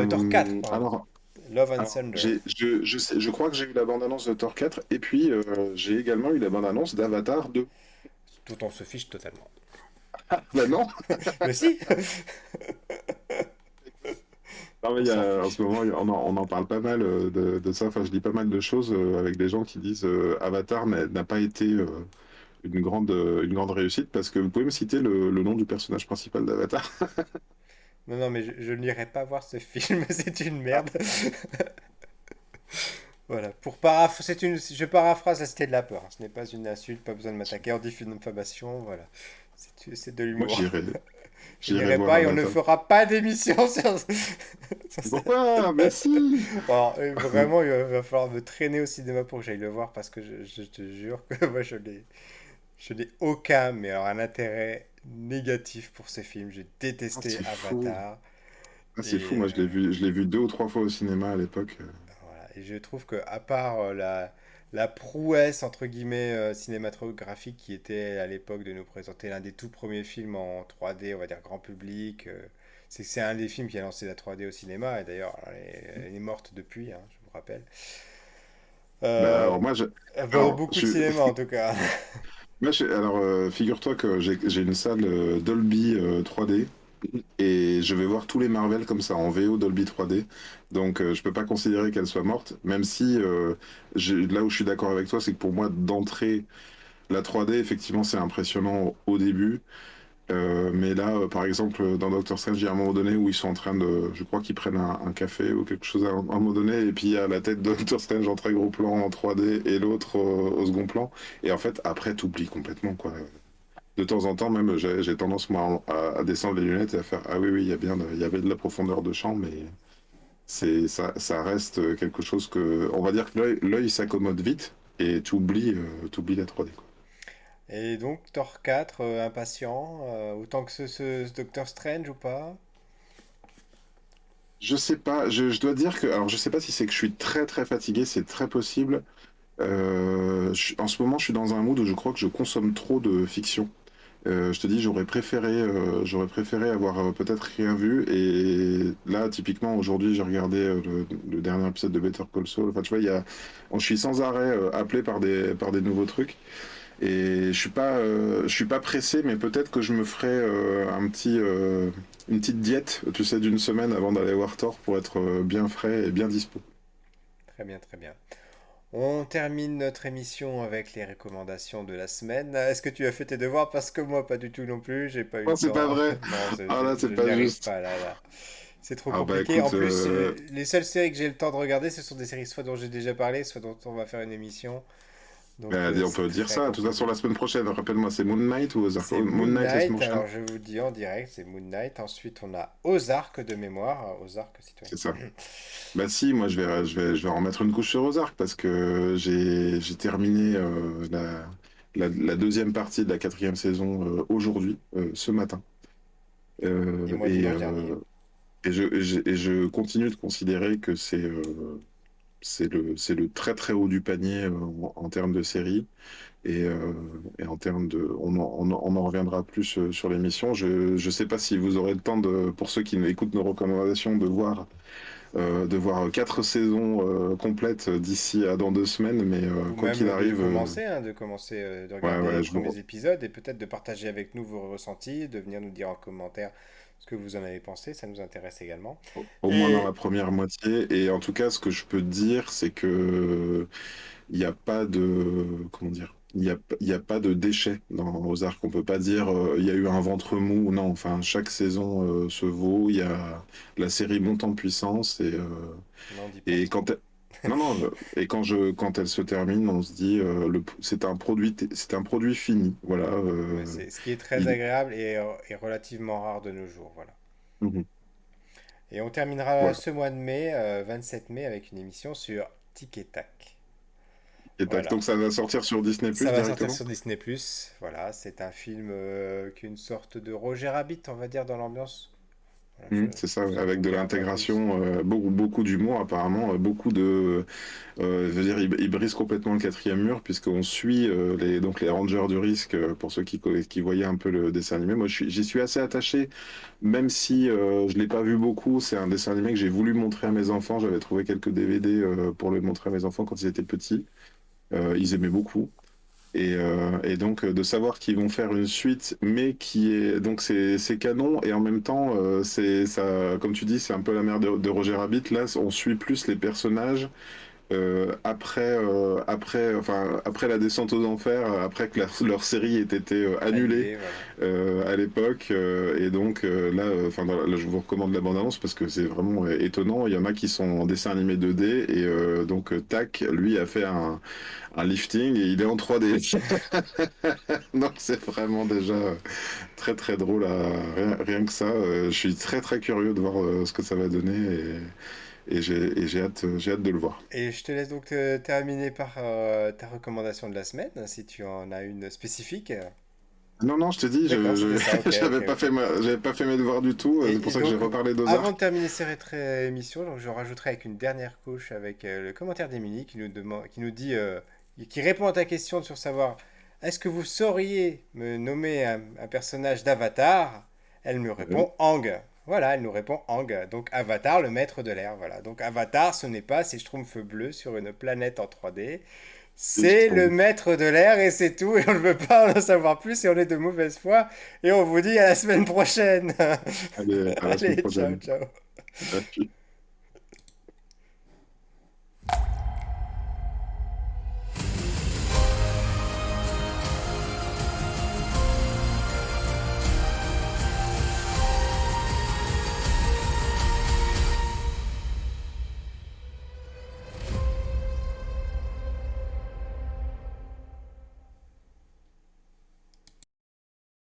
Thor 4, Euh, pardon. alors, Love and alors Thunder. je crois que j'ai eu la bande-annonce de Thor 4 et puis j'ai également eu la bande-annonce d'Avatar 2. Tout on se fiche totalement. Ah, bah non! Mais si, Non, mais on s'en en fiche. ce moment, on en parle pas mal de ça. Enfin, je lis pas mal de choses avec des gens qui disent Avatar n'a pas été une grande réussite parce que vous pouvez me citer le nom du personnage principal d'Avatar? Non, non, mais je n'irai pas voir ce film, c'est une Ah, merde. Voilà, je paraphrase la Cité de la peur, hein. Ce n'est pas une insulte, pas besoin de m'attaquer en diffamation, voilà. C'est de moi, l'humour. Je j'irai n'irai voir pas et on ne Avatar. fera pas d'émission sur Pourquoi? Mais si! Alors, vraiment, va falloir me traîner au cinéma pour que j'aille le voir parce que je te jure que moi, je n'ai aucun, mais alors un intérêt négatif pour ce film. J'ai Ah, détesté c'est fou. Avatar Ah, c'est fou. et, Moi, je l'ai vu deux ou trois fois au cinéma à l'époque. voilà. Et je trouve que à part la prouesse entre guillemets cinématographique qui était à l'époque de nous présenter l'un des tout premiers films en 3D, on va dire grand public, c'est un des films qui a lancé la 3D au cinéma et d'ailleurs elle est morte depuis, hein, je vous rappelle. Bah, Euh, alors, Dans alors, beaucoup de cinémas en tout cas. figure-toi que j'ai une salle Dolby 3D. Et je vais voir tous les Marvel comme ça en VO Dolby 3D. Donc je peux pas considérer qu'elle soit morte, même si là où je suis d'accord avec toi, c'est que pour moi d'entrée, la 3D effectivement c'est impressionnant au début. Mais là, par exemple, dans Doctor Strange, il y a un moment donné où ils sont en train de, je crois qu'ils prennent un café ou quelque chose à un moment donné, et puis il y a la tête de Doctor Strange en très gros plan en 3D et l'autre au second plan. Et en fait, après, t'oublies complètement quoi. De temps en temps, même, j'ai tendance, moi, à descendre les lunettes et à faire, ah oui, oui, il y avait de la profondeur de champ, mais ça reste quelque chose que, on va dire que l'œil s'accommode vite et t'oublies la 3D, quoi. Et donc Thor 4, impatient, autant que ce Doctor Strange ou pas? Je sais pas, je dois dire que, alors je sais pas si c'est que je suis très très fatigué, c'est très possible. En ce moment, je suis dans un mood où je crois que je consomme trop de fiction. Je te dis, j'aurais préféré avoir peut-être rien vu. Et là, typiquement, aujourd'hui, j'ai regardé le dernier épisode de Better Call Saul. Enfin, tu vois, je suis sans arrêt appelé par des nouveaux trucs. Et je suis pas pressé, mais peut-être que je me ferai une petite diète, tu sais, d'une semaine avant d'aller voir Thor pour être bien frais et bien dispo. Très bien, très bien. On termine notre émission avec les recommandations de la semaine. Est-ce que tu as fait tes devoirs? Parce que moi, pas du tout non plus, j'ai pas eu le Non, c'est pas temps. vrai. Non, Ah là, je c'est n'y pas arrive juste. pas là, là. C'est trop Ah bah compliqué. En écoute, plus, les seules séries que j'ai le temps de regarder, ce sont des séries soit dont j'ai déjà parlé, soit dont on va faire une émission. Donc bah, on c'est peut dire très ça. De toute façon, compliqué. la semaine prochaine, rappelle-moi, c'est Moon Knight ou Ozark? C'est Moon Moon Knight la semaine Knight, prochaine? alors je vous dis en direct, c'est Moon Knight. Ensuite, on a Ozark de mémoire. Ozark, si tu C'est ça. Bah si, moi je vais en mettre une couche sur Ozark parce que j'ai terminé la deuxième partie de la quatrième saison aujourd'hui, ce matin. Et moi Et dimanche dernier. et je continue de considérer que c'est le très très haut du panier en termes de série. Et en termes de, on en reviendra plus sur l'émission. Je ne sais pas si vous aurez le temps de, pour ceux qui écoutent nos recommandations, de voir 4 saisons complètes d'ici à dans 2 semaines. Mais Ou quoi qu'il même de arrive, commencer, hein, de ouais, regarder les ouais, premiers épisodes et peut-être de partager avec nous vos ressentis, de venir nous dire en commentaire ce que vous en avez pensé, ça nous intéresse également. au moins dans la Et première moitié. Et en tout cas, ce que je peux te dire, c'est que il n'y a pas de, comment dire, il y a pas de déchets dans Ozark. On peut pas dire il y a eu un ventre mou. Non, enfin, chaque saison se vaut. La série monte en puissance n'en dis pas et trop. non, non, et quand elle se termine, on se dit c'est un produit fini. Voilà. Ouais, c'est ce qui est très Il, agréable et relativement rare de nos jours, voilà. Mhm. Et on terminera Voilà. ce mois de mai, 27 mai, avec une émission sur Tic et Tac. Et tac. Voilà. Donc ça va sortir sur Disney Ça Plus va sortir directement. sur Disney+. Voilà, c'est un film qui est une sorte de Roger Rabbit, on va dire, dans l'ambiance. Voilà, C'est ça, ouais, sans avec t'en de dire un peu plus. l'intégration, beaucoup, beaucoup d'humour apparemment, je veux dire, il brise complètement le quatrième mur puisqu'on suit donc les Rangers du risque pour ceux qui voyaient un peu le dessin animé. Moi, j'y suis assez attaché, même si je l'ai pas vu beaucoup. C'est un dessin animé que j'ai voulu montrer à mes enfants. J'avais trouvé quelques DVD pour le montrer à mes enfants quand ils étaient petits. Ils aimaient beaucoup. Et donc de savoir qu'ils vont faire une suite, mais qui est donc c'est canon et en même temps c'est ça, comme tu dis, c'est un peu la mère de Roger Rabbit. Là, on suit plus les personnages après la descente aux enfers, après que leur série ait été annulée Annulé, voilà. à l'époque. Et donc là, là, je vous recommande la bande-annonce parce que c'est vraiment étonnant. Il y en a qui sont en dessin animé 2D et donc Tac, lui, a fait un lifting et il est en 3D. Donc c'est vraiment déjà très très drôle rien que ça. Je suis très très curieux de voir ce que ça va donner et j'ai hâte de le voir. Et je te laisse donc terminer par ta recommandation de la semaine, si tu en as une spécifique. Non, non, je t'ai dit, D'accord, c'était ça, ok, ok, ok. j'avais pas fait mes devoirs du tout. C'est pour Et ça que j'ai donc, reparlé avant de d'Ozark. terminer cette émission, donc je rajouterai avec une dernière couche avec le commentaire d'Emilie qui nous demande, qui nous dit, qui répond à ta question sur savoir, est-ce que vous sauriez me nommer un personnage d'Avatar? Elle me Ouais. répond Ang. Voilà, elle nous répond Ang. Donc Avatar, le maître de l'air. Voilà. Donc Avatar, ce n'est pas ces schtroumpfs bleus sur une planète en 3D. Et je C'est le trouve. maître de l'air et c'est tout. Et on ne veut pas en savoir plus et on est de mauvaise foi. Et on vous dit à la semaine prochaine. Allez, à la semaine Allez, ciao, prochaine. ciao. Salut.